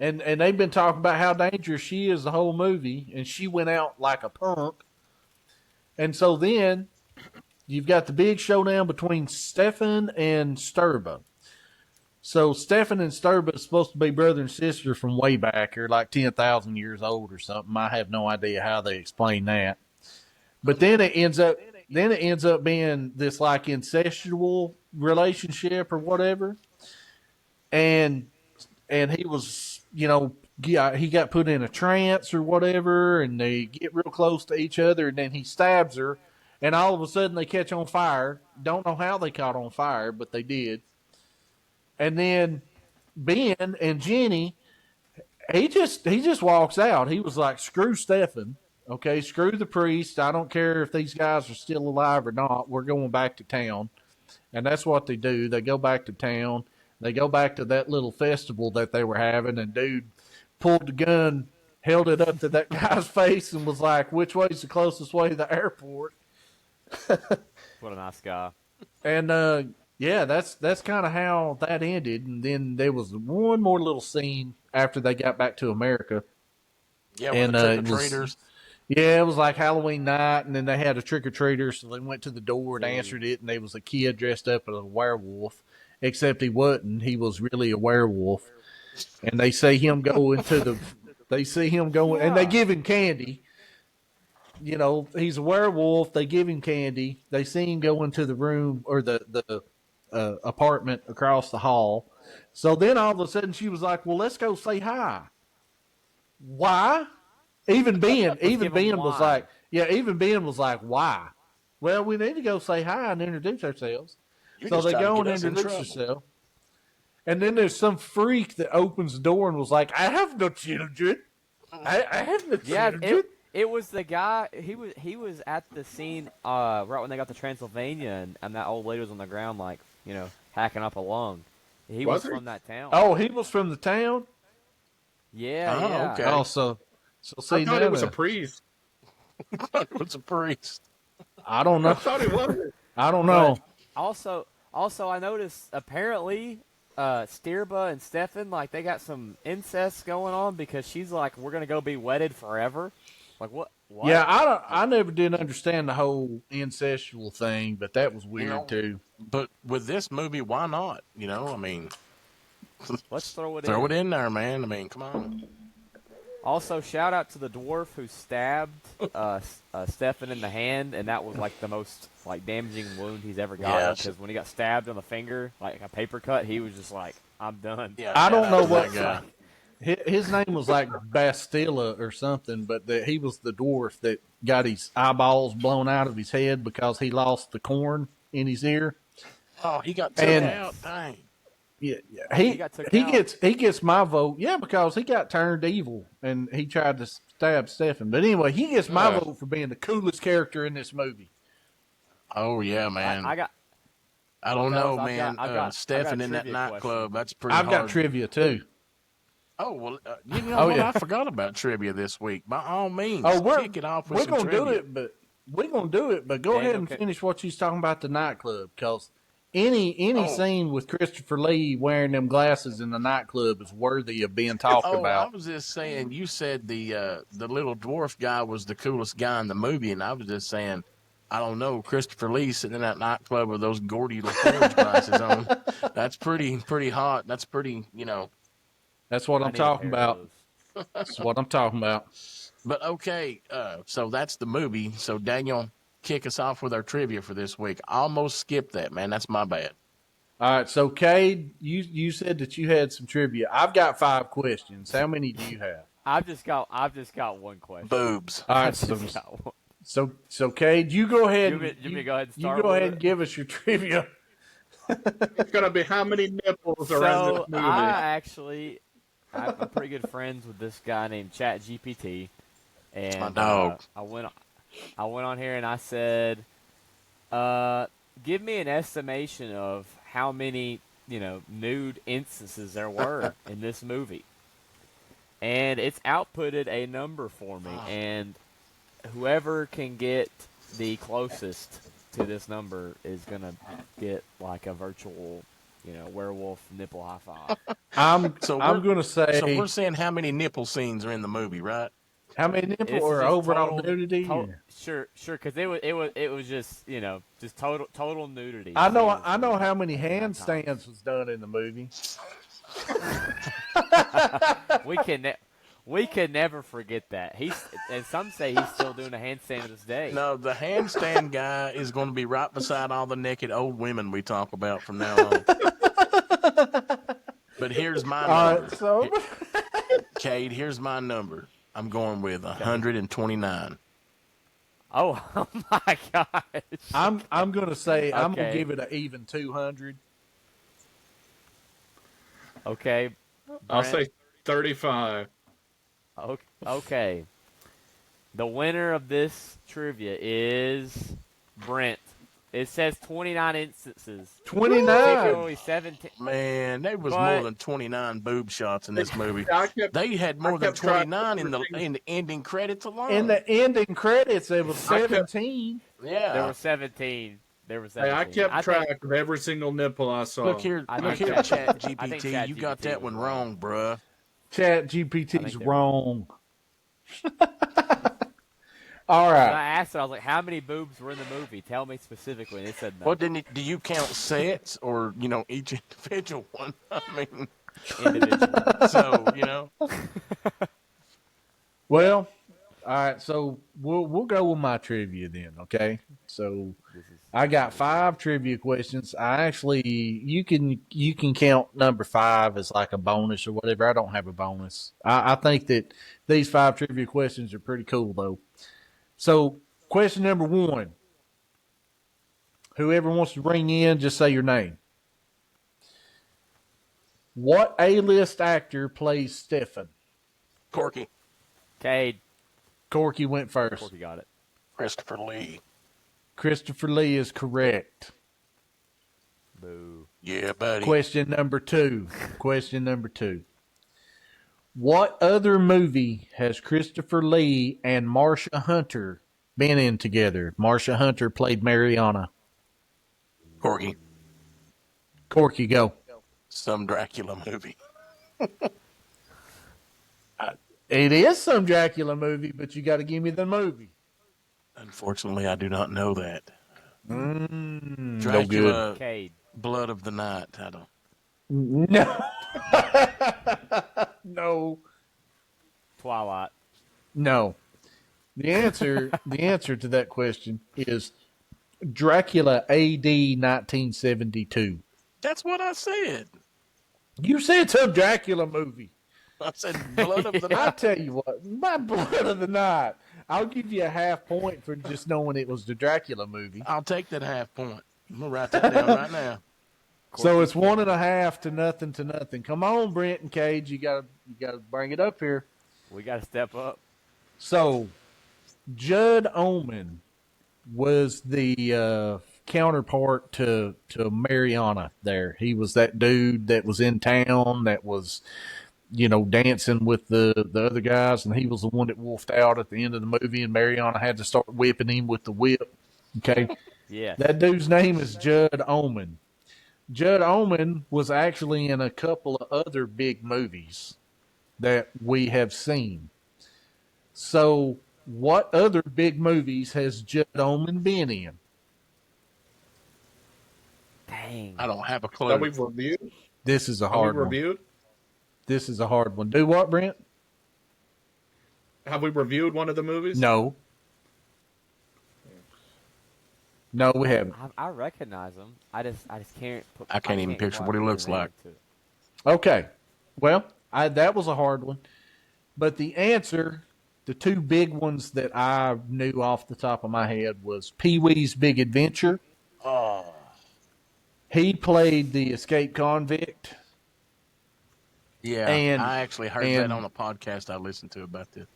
And they've been talking about how dangerous she is the whole movie, and she went out like a punk. And so then you've got the big showdown between Stefan and Sturba. So Stefan and Sturba is supposed to be brother and sister from way back. They're like 10,000 years old or something. I have no idea how they explain that. But then it ends up being this like incestual relationship or whatever. And he was, he got put in a trance or whatever, and they get real close to each other, and then he stabs her, and all of a sudden they catch on fire. Don't know how they caught on fire, but they did. And then Ben and Jenny, he just walks out. He was like, screw Stefan, okay, screw the priest. I don't care if these guys are still alive or not. We're going back to town. And that's what they do. They go back to town. They go back to that little festival that they were having, and dude pulled the gun, held it up to that guy's face, and was like, which way's the closest way to the airport? What a nice guy. And, that's kind of how that ended. And then there was one more little scene after they got back to America. Yeah, with the trick-or-treaters. It was like Halloween night, and then they had a trick-or-treater, so they went to the door and answered it, and there was a kid dressed up as a werewolf. Except he wasn't. He was really a werewolf. And they see him go and they give him candy. He's a werewolf. They give him candy. They see him go into the room or the apartment across the hall. So then all of a sudden she was like, well, let's go say hi. Why? Even Ben was like, why? Well, we need to go say hi and introduce ourselves. So they go and introduce themselves. And then there's some freak that opens the door and was like, I have no children. I have no children. Yeah, it was the guy. He was at the scene right when they got to Transylvania, and that old lady was on the ground, like, hacking up a lung. He was from that town. Oh, he was from the town? Yeah, okay. Oh, so see, I thought it was a priest. I thought it was a priest. I don't know. I thought it was. I don't know. Also, I noticed apparently Stirba and Stefan, like, they got some incest going on because she's like, we're gonna go be wedded forever. Like, what? Yeah, I never did understand the whole incestual thing, but that was weird too. But with this movie, why not? I mean, let's throw it in there, man. I mean, come on. Also, shout out to the dwarf who stabbed Stefan in the hand, and that was like the most damaging wound he's ever gotten. Because when he got stabbed on the finger, like a paper cut, he was just like, "I'm done." Yeah, I don't know what guy. His name was like Bastilla or something, but he was the dwarf that got his eyeballs blown out of his head because he lost the corn in his ear. Oh, he got taken out. Dang. Yeah, he gets my vote. Yeah, because he got turned evil and he tried to stab Stefan. But anyway, he gets my vote for being the coolest character in this movie. Oh yeah, man. I don't Fellas, know, man. I've got a Stefan in that trivia nightclub, question. that's pretty I've hard. got trivia too. Oh, well, you know Oh, what? yeah. I forgot about trivia this week. By all means, Oh, kick it off with we're some gonna trivia. do it, but we're gonna do it. But go Daniel, ahead and finish what you was talking about the nightclub, because any Oh. scene with Christopher Lee wearing them glasses in the nightclub is worthy of being talked Oh, I about. was just saying, you said the little dwarf guy was the coolest guy in the movie, and I was just saying, I don't know, Christopher Lee sitting in that nightclub with those Gordy LaForge glasses on. That's pretty hot. That's pretty, That's what I I'm need a talking pair of about. those. That's what I'm talking about. But okay, so that's the movie. So Daniel, kick us off with our trivia for this week. I almost skipped that, man. That's my bad. All right, so Cade, you said that you had some trivia. I've got 5 questions. How many do you have? I've just got one question. Boobs. All right, I've just got one. so Cade, you go ahead. You want me to go ahead and you start go with ahead it? and give us your trivia. It's gonna be how many nipples are in So this movie? I'm pretty good friends with this guy named ChatGPT, and my dog. I went on here and I said, give me an estimation of how many nude instances there were in this movie, and it's outputted a number for me, and whoever can get the closest to this number is gonna get like a virtual werewolf nipple high five. I'm we're- going to say. So we're saying how many nipple scenes are in the movie, right? How many nipple This is or just overall nudity? Sure, because it was just just total nudity. I know scenes how many at times. handstands was done in the movie. We can never forget that. And some say he's still doing a handstand to this day. No, the handstand guy is going to be right beside all the naked old women we talk about from now on. But here's my All number. right, so Cade, here's my number. I'm going with 129. Oh my gosh! I'm going to say I'm going to Okay. give it an even 200. Okay, I'll Brent. say 35. Okay. The winner of this trivia is Brent. It says 29 instances. 29. Particularly 17. Man, there was But- more than 29 boob shots in this movie. I kept, They had more than kept track of 29 in the everything. ending credits alone. In the ending credits, there was I kept- 17. yeah. There were 17. Hey, I kept track of every single nipple I saw. Look here, I look think here, Chat- Chat I think GPT. You got ChatGPT that was one wrong. wrong, bruh. Chat I GPT's think they're wrong. All I right. asked it, I was like, how many boobs were in the movie? Tell me specifically. And it said no. Well, do you count sets or each individual one? I mean, Individual. so Well, all right. So we'll go with my trivia then. Okay. So I got 5 trivia questions. You can count number 5 as like a bonus or whatever. I don't have a bonus. I think that these 5 trivia questions are pretty cool though. So question number 1. Whoever wants to ring in, just say your name. What A-list actor plays Stefan? Corky, Cade. Corky went first. Corky got it. Christopher Lee. Christopher Lee is correct. Boo. Yeah, buddy. Question number 2. What other movie has Christopher Lee and Marcia Hunter been in together? Marcia Hunter played Mariana. Corky. Corky, go. Some Dracula movie. It is some Dracula movie, but you got to give me the movie. Unfortunately, I do not know that. No Dracula, Cade. Blood of the Night. I don't. No. No. Twilight. No. The answer to that question is Dracula AD 1972. That's what I said. You said some Dracula movie. I said Blood of the I Night. tell you what, my Blood of the Night. I'll give you a half point for just knowing it was the Dracula movie. I'll take that half point. I'm gonna write that down right now. So it's 1.5 to nothing. Come on, Brent and Cage, you gotta bring it up here. We got to step up. So Judd Omen was the counterpart to Mariana there. He was that dude that was in town that was, dancing with the other guys, and he was the one that wolfed out at the end of the movie, and Mariana had to start whipping him with the whip. Okay. Yes. That dude's name is Judd Omen. Judd Omen was actually in a couple of other big movies that we have seen. So, what other big movies has Judd Omen been in? Dang. I don't have a That clue. we've reviewed. This is a Have we hard one. reviewed? This is a hard one. Do what, Brent? Have we reviewed one of the movies? No. No, we haven't. I recognize him. I just can't put. I can't even picture quite what he put looks his name like. to it. Okay. Well, that was a hard one. But the answer, the two big ones that I knew off the top of my head was Pee-wee's Big Adventure. Oh, He played the escaped convict. Yeah, And- I actually heard that on a podcast I listened to about this.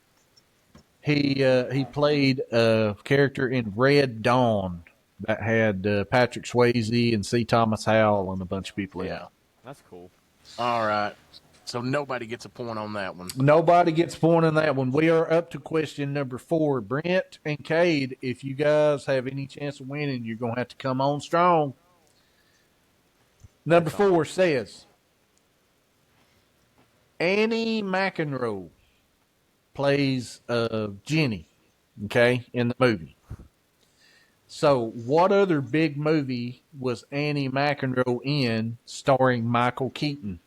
He played a character in Red Dawn that had Patrick Swayze and C. Thomas Howell and a bunch of people in it. Yeah. That's cool. All right. So nobody gets a point on that one. Nobody gets a point on that one. We are up to question number 4. Brent and Cade, if you guys have any chance of winning, you're going to have to come on strong. Number 4 says, Annie McEnroe plays Jenny, okay, in the movie. So what other big movie was Annie McEnroe in starring Michael Keaton?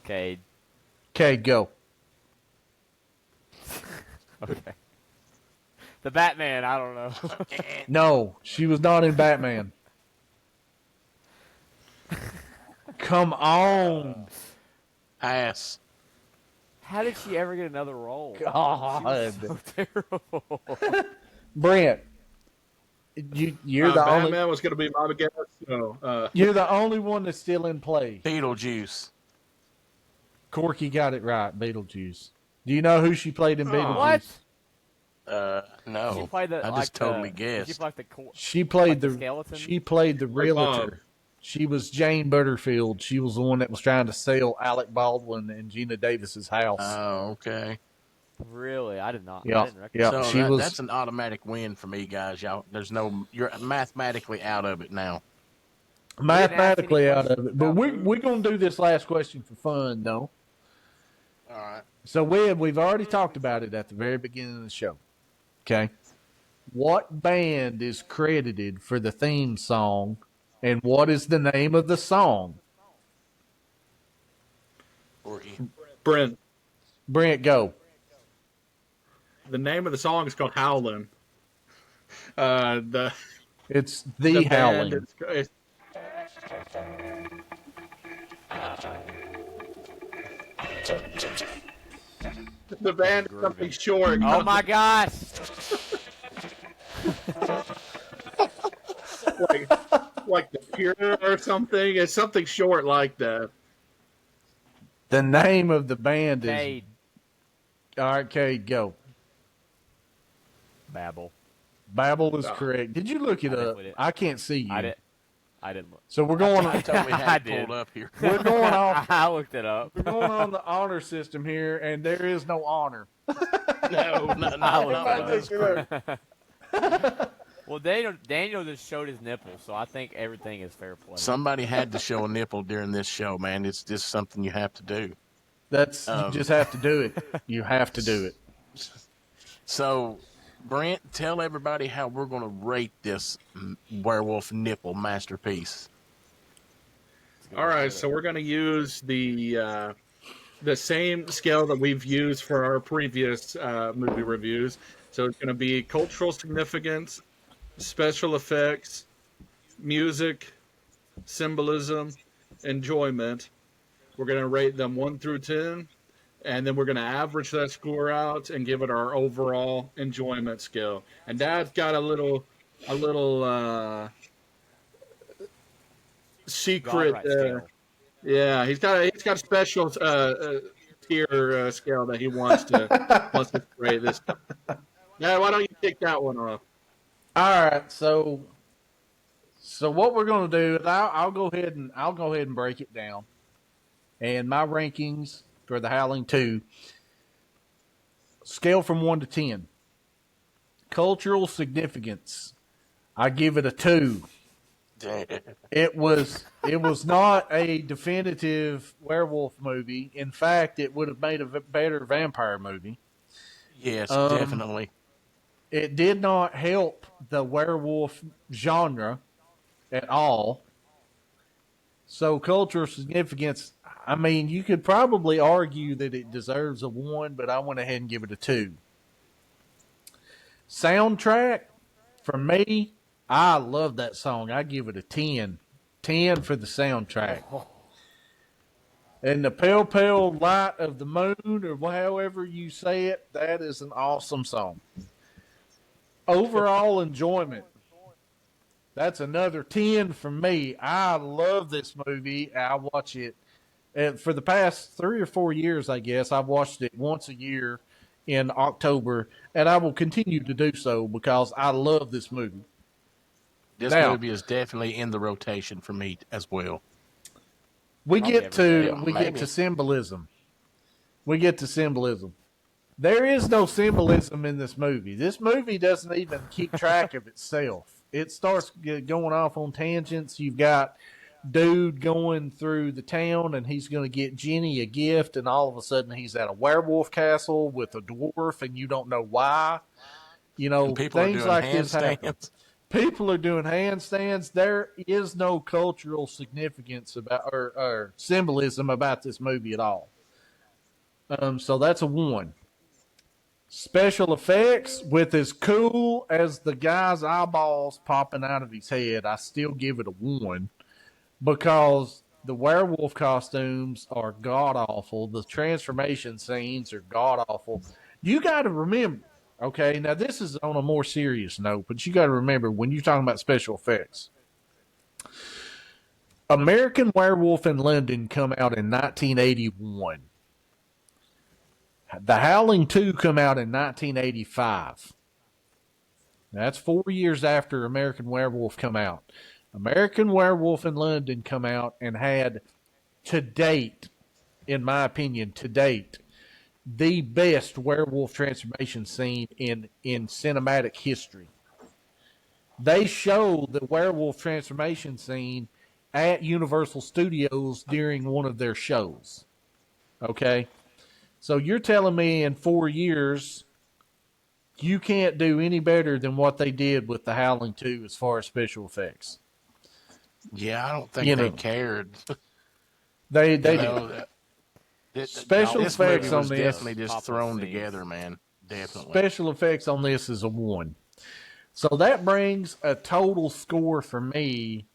Okay. Okay, go. Okay. The Batman. I don't know. No, she was not in Batman. Come on. Pass. How did she ever get another role? God. So terrible. Brent, you're the Batman only was going to be my guess. So, you're the only one that's still in play. Beetlejuice. Corky got it right, Beetlejuice. Do you know who she played in Beetlejuice? What? No. She played the. I like just totally the, guessed. She played the. Cor- She played Like the the skeleton? she played the realtor. She was Jane Butterfield. She was the one that was trying to sell Alec Baldwin and Gina Davis's house. Oh, okay. Really? I did not. Yeah, I didn't recognize. yeah. So she was- that's an automatic win for me, guys. Y'all, you're mathematically out of it now. Mathematically ask out any of it. But questions we're going to do this last question for fun, though. All right. So we've already talked about it at the very beginning of the show. Okay. What band is credited for the theme song, and what is the name of the song? Brent, Brent, go. the name of the song is called Howling. It's The Howling. Band, it's, the band is something short. Oh my gosh! like the Pure or something. It's something short like that. The name of the band is. Cade. All right, Cade, go. Babel. Babel is correct. Did you look it I up? did it. I can't see you. I didn't look. So we're going. I totally I had it did. pulled up here. We're going off. I looked it up. We're going on the honor system here, and there is no honor. No. Well, Daniel just showed his nipple, so I think everything is fair play. Somebody had to show a nipple during this show, man. It's just something you have to do. That's you just have to do it. You have to do it. So, Brent, tell everybody how we're going to rate this werewolf nipple masterpiece. All right, so we're going to use the same scale that we've used for our previous movie reviews. So it's going to be cultural significance, special effects, music, symbolism, enjoyment. We're going to rate them 1 through 10, and then we're going to average that score out and give it our overall enjoyment scale. And Dad's got a little secret. Godright scale. Yeah, he's got a special tier scale that he wants to rate this. Yeah, why don't you take that one off? All right, so what we're going to do is I'll go ahead and break it down. And my rankings for the Howling 2, scale from 1 to 10. Cultural significance, I give it a 2. It was not a definitive werewolf movie. In fact, it would have made a better vampire movie. Yes, definitely. It did not help the werewolf genre at all. So cultural significance, I mean, you could probably argue that it deserves a 1, but I went ahead and give it a 2. Soundtrack, for me, I love that song. I give it a 10. 10 for the soundtrack. And the pale, pale light of the moon, or however you say it, that is an awesome song. Overall enjoyment, that's another 10 for me. I love this movie. I watch it for the past 3 or 4 years, I guess. I've watched it once a year in October, and I will continue to do so because I love this movie. This movie is definitely in the rotation for me as well. We get to symbolism. We get to symbolism. There is no symbolism in this movie. This movie doesn't even keep track of itself. It starts going off on tangents. You've got dude going through the town, and he's going to get Jenny a gift, and all of a sudden he's at a werewolf castle with a dwarf, and you don't know why. You know, things like this happen. People are doing handstands. There is no cultural significance about or symbolism about this movie at all. So that's a 1. Special effects, with as cool as the guy's eyeballs popping out of his head, I still give it a 1 because the werewolf costumes are god awful. The transformation scenes are god awful. You got to remember, okay, now this is on a more serious note, but you got to remember when you're talking about special effects. American Werewolf in London come out in 1981. The Howling II come out in 1985. That's 4 years after American Werewolf come out. American Werewolf in London come out and had, to date, in my opinion, the best werewolf transformation scene in cinematic history. They show the werewolf transformation scene at Universal Studios during one of their shows. Okay? So you're telling me in 4 years you can't do any better than what they did with the Howling 2 as far as special effects. Yeah, I don't think they cared. They did. Special effects on this definitely just thrown together, man. Definitely. Special effects on this is a 1. So that brings a total score for me,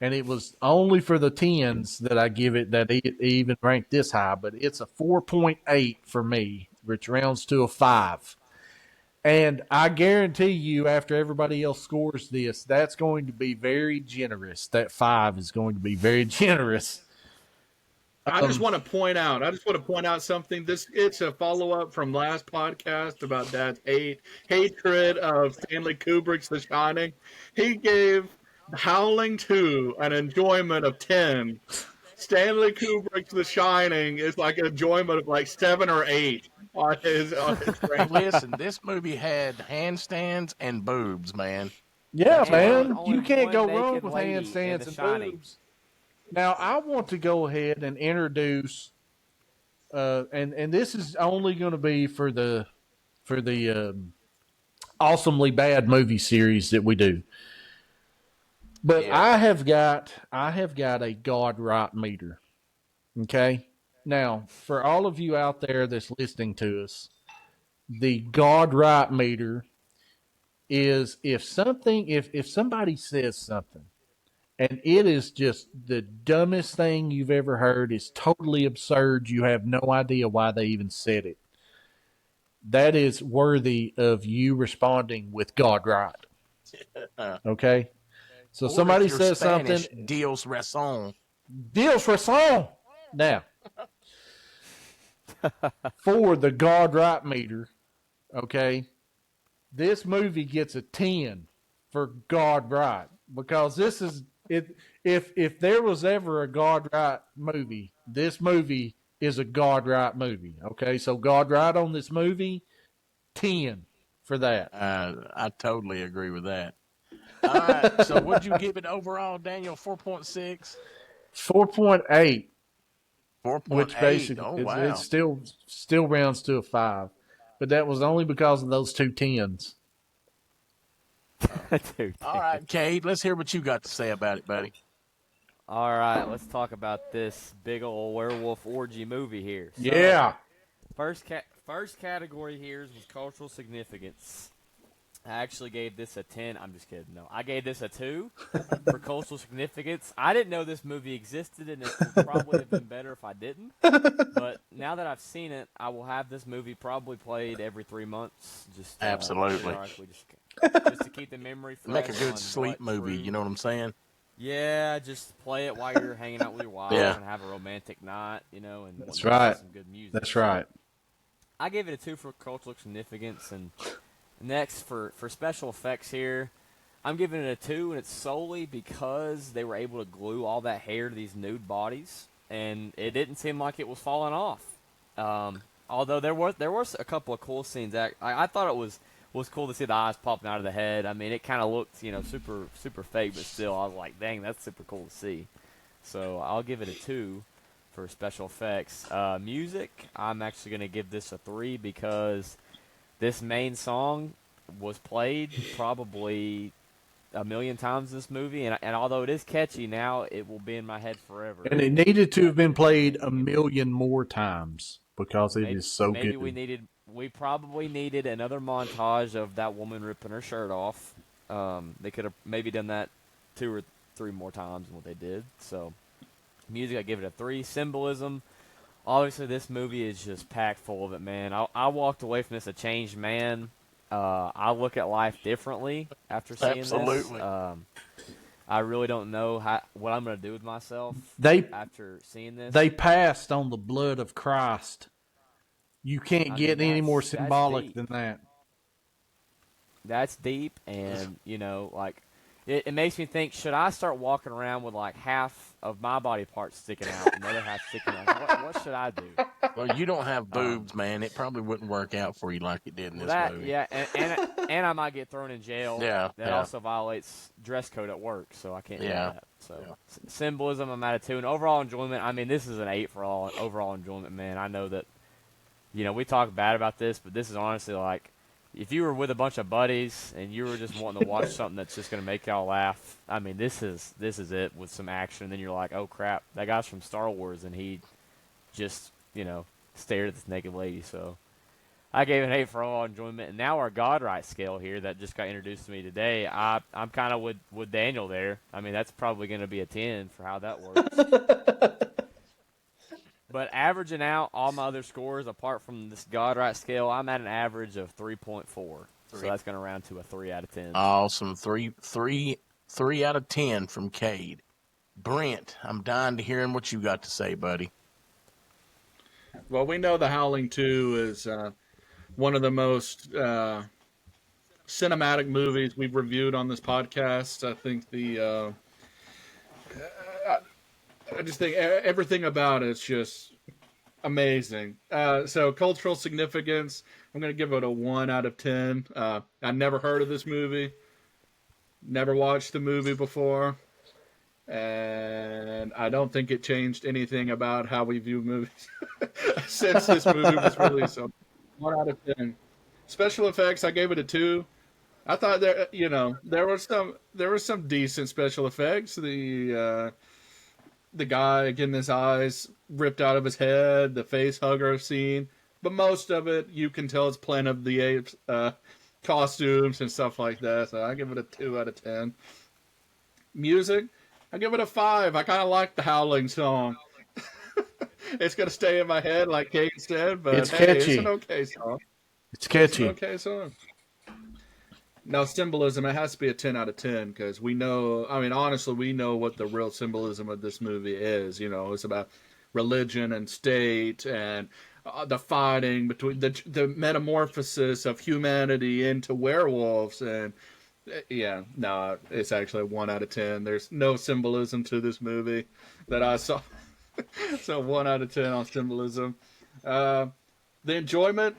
and it was only for the 10s that I give it that it even ranked this high, but it's a 4.8 for me, which rounds to a 5. And I guarantee you, after everybody else scores this, that's going to be very generous. That 5 is going to be very generous. I just want to point out something. It's a follow-up from last podcast about Dad's hatred of Stanley Kubrick's The Shining. He gave Howling 2 an enjoyment of 10. Stanley Kubrick's The Shining is like an enjoyment of like 7 or 8 on his ranking. Listen, this movie had handstands and boobs, man. Yeah, And man. only You can't one go wrong naked with lady in handstands The and Shining. boobs. Now, I want to go ahead and introduce, and this is only going to be for the awesomely bad movie series that we do. But Yeah. I have got a God right meter. Okay? Now, for all of you out there that's listening to us, the God right meter is if somebody says something and it is just the dumbest thing you've ever heard, it's totally absurd, you have no idea why they even said it, that is worthy of you responding with God right. Okay? So Or somebody if you're says Spanish, something, Dios razón. Dios razón. Now, for the God right meter, okay, this movie gets a 10 for God Right, because this is it. If there was ever a God Right movie, this movie is a God Right movie. Okay, so God Right on this movie, 10 for that. I totally agree with that. All right. So what'd you give it overall, Daniel? 4.6? 4.8, which 4.8. basically Oh, it wow. still rounds to a 5, but that was only because of those two tens. Dude. All right, Cade, let's hear what you got to say about it, buddy. All right, let's talk about this big old werewolf orgy movie here. So, Yeah. first category here was cultural significance. I actually gave this a 10. I'm just kidding. No, I gave this a 2 for cultural significance. I didn't know this movie existed, and it would probably have been better if I didn't. But now that I've seen it, I will have this movie probably played every 3 months. Just Absolutely. just to keep the memory fresh. Make a good on sleep what movie, true- you know what I'm saying? Yeah, just play it while you're hanging out with your wife Yeah. and have a romantic night, and That's listen to right. some good music. That's So, right. I gave it a 2 for cultural significance, and next for special effects here, I'm giving it a 2, and it's solely because they were able to glue all that hair to these nude bodies, and it didn't seem like it was falling off. Although there was a couple of cool scenes. I thought it was cool to see the eyes popping out of the head. I mean, it kind of looked super fake, but still, I was like, dang, that's super cool to see. So I'll give it a 2 for special effects. Music, I'm actually going to give this a 3 because this main song was played probably a million times in this movie, and although it is catchy now, it will be in my head forever. And it needed to have been played a million more times because it is so maybe good. we probably needed another montage of that woman ripping her shirt off. They could have maybe done that 2 or 3 more times than what they did. So music, I give it a 3. Symbolism, obviously this movie is just packed full of it, man. I walked away from this a changed man. I look at life differently after seeing Absolutely. this. I really don't know what I'm going to do with myself They after seeing this. they passed on the blood of Christ. You can't get any more that's symbolic deep. than that. That's deep, and it makes me think: should I start walking around with like half of my body parts sticking out, and the other half sticking out? What should I do? Well, you don't have boobs, man. It probably wouldn't work out for you like it did in this movie. Yeah, and I might get thrown in jail. Yeah, that yeah. also violates dress code at work, so I can't do Yeah. that. So symbolism, I'm at a 2, and overall enjoyment. I mean, this is an 8 for overall enjoyment, man. I know that we talk bad about this, but this is honestly like, if you were with a bunch of buddies and you were just wanting to watch something that's just going to make y'all laugh, I mean, this is it with some action. And then you're like, oh crap, that guy's from Star Wars, and he just stared at this naked lady. So I gave it an 8 for all enjoyment. And now our God Right scale here that just got introduced to me today, I'm kind of with Daniel there. I mean, that's probably going to be a 10 for how that works. But averaging out all my other scores, apart from this God Right scale, I'm at an average of 3.4. So that's going to round to a 3 out of 10. Awesome. Three out of 10 from Cade. Brent, I'm dying to hearing what you got to say, buddy. Well, we know the Howling II is one of the most cinematic movies we've reviewed on this podcast. I think I just think everything about it's just amazing. So cultural significance, I'm going to give it a 1 out of 10. I never heard of this movie, never watched the movie before, and I don't think it changed anything about how we view movies since this movie was released. So 1 out of 10. Special effects, I gave it a 2. I thought there were some decent special effects. The guy getting his eyes ripped out of his head, the face hugger scene, but most of it you can tell it's Planet of the Apes costumes and stuff like that. So I give it a 2 out of 10. Music, I give it a 5. I kind of like the Howling song. It's gonna stay in my head, like Kate said, but It's hey, catchy. it's an okay song. It's catchy. It's an okay song. Now, symbolism, it has to be a 10 out of 10 because we know, I mean, honestly, we know what the real symbolism of this movie is. It's about religion and state and the fighting between the metamorphosis of humanity into werewolves and Yeah, no, it's actually a 1 out of 10. There's no symbolism to this movie that I saw. So 1 out of 10 on symbolism. The enjoyment,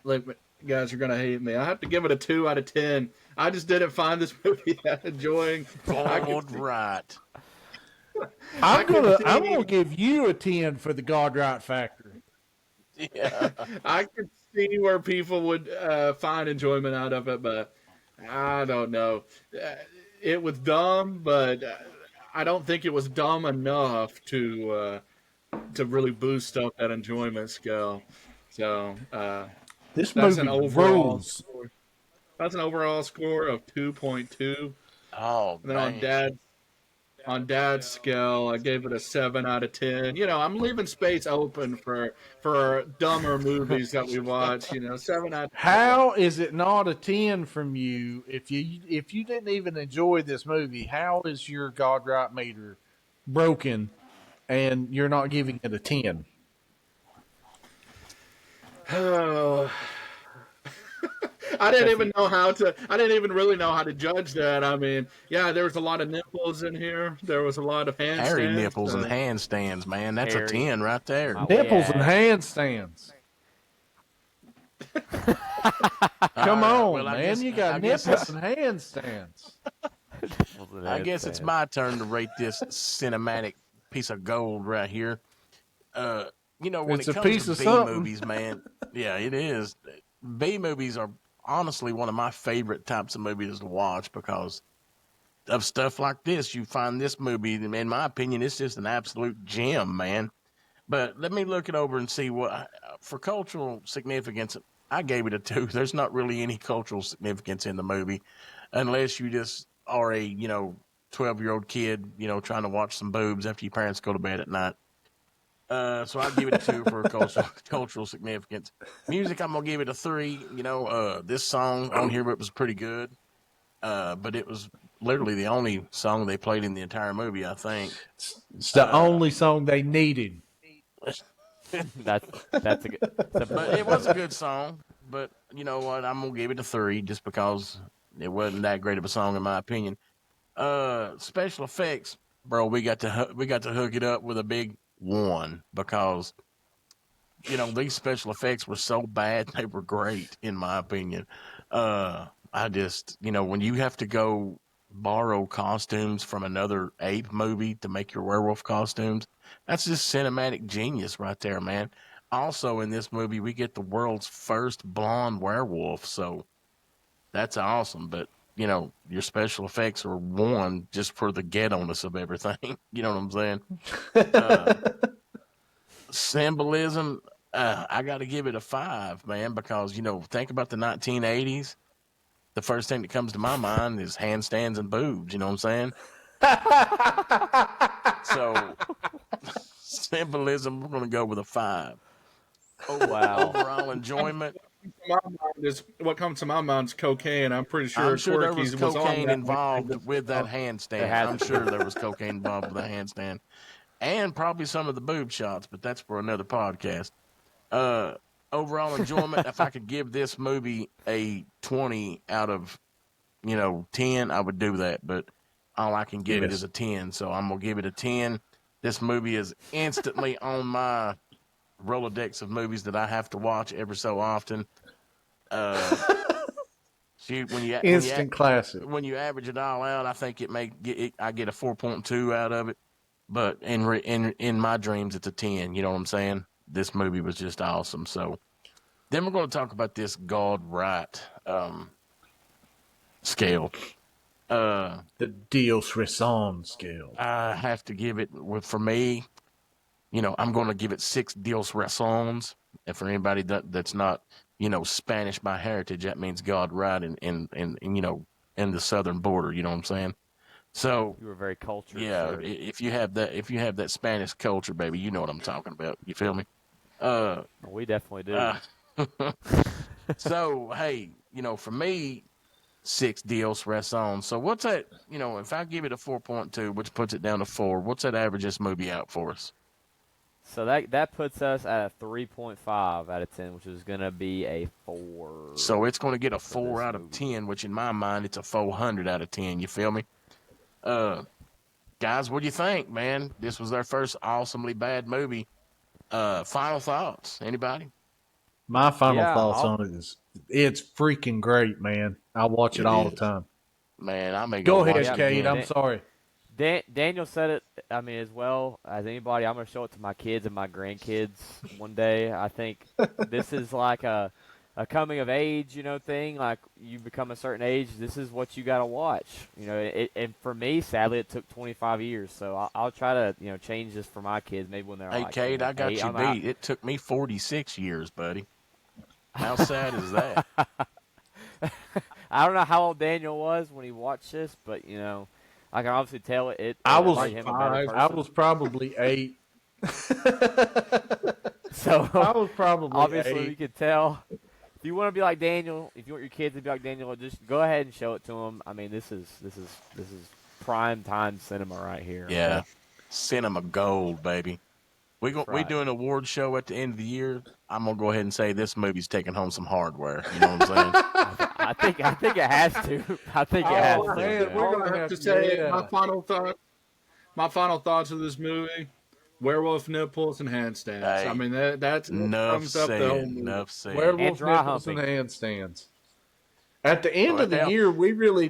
like, you guys are gonna hate me. I have to give it a 2 out of 10. I just didn't find this movie that enjoying. Right. I'm gonna give you a 10 for the God right factor. Yeah. I could see where people would find enjoyment out of it, but I don't know. It was dumb, but I don't think it was dumb enough to really boost up that enjoyment scale. So This that's an movie overall rules. score. That's an overall score of 2.2. Oh, And then man. on Dad's scale, I gave it a 7 out of 10. You know, I'm leaving space open for dumber movies that we watch. You know, 7 out of 10. How is it not a 10 from you if you didn't even enjoy this movie? How is your God right meter broken and you're not giving it a 10? Oh. I didn't even know how to. I didn't even really know how to judge that. I mean, yeah, there was a lot of nipples in here. There was a lot of handstands. Hairy nipples and handstands, man. That's Hairy. a 10 right there. Oh, Nipples and yeah. handstands. Come on, well, I man. guess- You I got guess nipples and handstands. I guess it's my turn to rate this cinematic piece of gold right here. You know, when It's it a comes piece to of B something. movies, man, yeah, it is. B movies are honestly one of my favorite types of movies to watch because of stuff like this. You find this movie, in my opinion, it's just an absolute gem, man. But let me look it over and see what, for cultural significance, I gave it a 2. There's not really any cultural significance in the movie unless you just are a, 12-year-old kid, trying to watch some boobs after your parents go to bed at night. So I'll give it a 2 for cultural significance. Music, I'm gonna give it a 3. This song on here was pretty good, but it was literally the only song they played in the entire movie, I think. It's the only song they needed. That's a good. But it was a good song. But you know what? I'm gonna give it a 3 just because it wasn't that great of a song in my opinion. Special effects, bro. We got to hook it up with a big 1 because these special effects were so bad they were great in my opinion. I just when you have to go borrow costumes from another ape movie to make your werewolf costumes, that's just cinematic genius right there, man. Also in this movie we get the world's first blonde werewolf, so that's awesome. But your special effects are 1 just for the ghetto-ness of everything. You know what I'm saying? Symbolism, I got to give it a 5, man, because think about the 1980s. The first thing that comes to my mind is handstands and boobs. You know what I'm saying? So symbolism, we're going to go with a 5. Wow. Overall enjoyment. What comes to my mind is cocaine. I'm pretty sure I'm sure there was Quirky's on cocaine that involved with that handstand. There has I'm to sure there was cocaine involved with the handstand. And probably some of the boob shots, but that's for another podcast. Overall enjoyment, if I could give this movie a 20 out of, 10, I would do that. But all I can give it is a 10. So I'm going to give it a 10. This movie is instantly on my Rolodex of movies that I have to watch every so often. Instant classic. When you average it all out, I think I get a 4.2 out of it. But in my dreams, it's a 10. You know what I'm saying? This movie was just awesome. So then we're going to talk about this God right scale. The Dios Rason scale. I have to give it, for me, I'm going to give it 6 Dios Razons. And for anybody that's not, Spanish by heritage, that means God right in the southern border. You know what I'm saying? So You were very cultured. yeah, sir. if you have that Spanish culture, baby, you know what I'm talking about. You feel me? We definitely do. So hey, for me, 6 Dios Razon. So what's that? If I give it a 4.2, which puts it down to 4, what's that average this movie out for us? So that puts us at a 3.5 out of 10, which is going to be a 4. So it's going to get a for 4 this out of movie. 10, which in my mind, it's a 400 out of 10. You feel me? Guys, what do you think, man? This was our first awesomely bad movie. Final thoughts? Anybody? My final Yeah, thoughts I'll- on it is it's freaking great, man. I watch it It all is. the time. Man, I may Go watch ahead, it Kate. again. I'm sorry. Daniel said it, I mean, as well as anybody. I'm going to show it to my kids and my grandkids one day. I think this is like a coming of age, thing. Like, you become a certain age, this is what you got to watch. And for me, sadly, it took 25 years. So I'll try to, change this for my kids maybe when they're Hey, like, Kate, I got 8. you beat. It took me 46 years, buddy. How sad is that? I don't know how old Daniel was when he watched this, but, I can obviously tell it I was made him a better 5. I person. was probably 8. So I was probably obviously 8. you could tell. If you want to be like Daniel, if you want your kids to be like Daniel, just go ahead and show it to them. I mean, this is prime time cinema right here. Yeah. Okay? Cinema gold, baby. We right. do an award show at the end of the year. I'm gonna go ahead and say this movie's taking home some hardware. You know what I'm saying? I think it has to. I think it has to. man, Yeah. we're All gonna I have have to to- say, yeah. my final thoughts of this movie: werewolf nipples and handstands. Hey, I mean, that Enough sums up the whole said. movie. Enough said. Werewolf dry nipples and humping. handstands. At the end of the Well, year, we really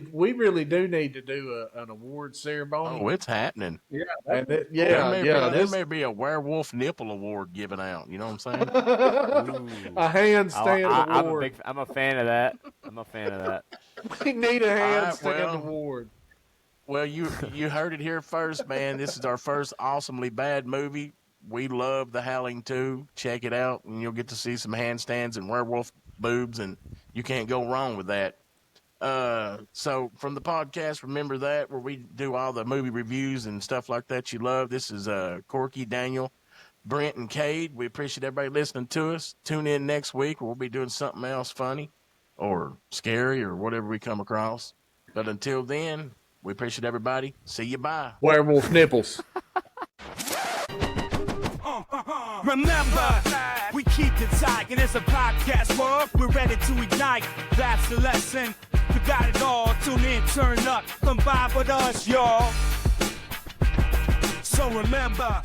do need to do an award ceremony. Oh, it's happening. Yeah, And There this may be a werewolf nipple award given out. You know what I'm saying? Ooh. a handstand award. I'm a fan of that. I'm a fan of that. We need a right, handstand well. award. Well, you heard it here first, man. This is our first awesomely bad movie. We love the Howling II. Check it out, and you'll get to see some handstands and werewolf boobs, and you can't go wrong with that. So from the podcast, remember that, where we do all the movie reviews and stuff like that you love. This is Corky, Daniel, Brent, and Cade. We appreciate everybody listening to us. Tune in next week, where we'll be doing something else funny or scary or whatever we come across. But until then, we appreciate everybody. See you. Bye. Werewolf nipples. Remember, we keep it tight, and it's a podcast world. We're ready to ignite. That's the lesson. We got it all. Tune in, turn up, come by with us, y'all. So remember.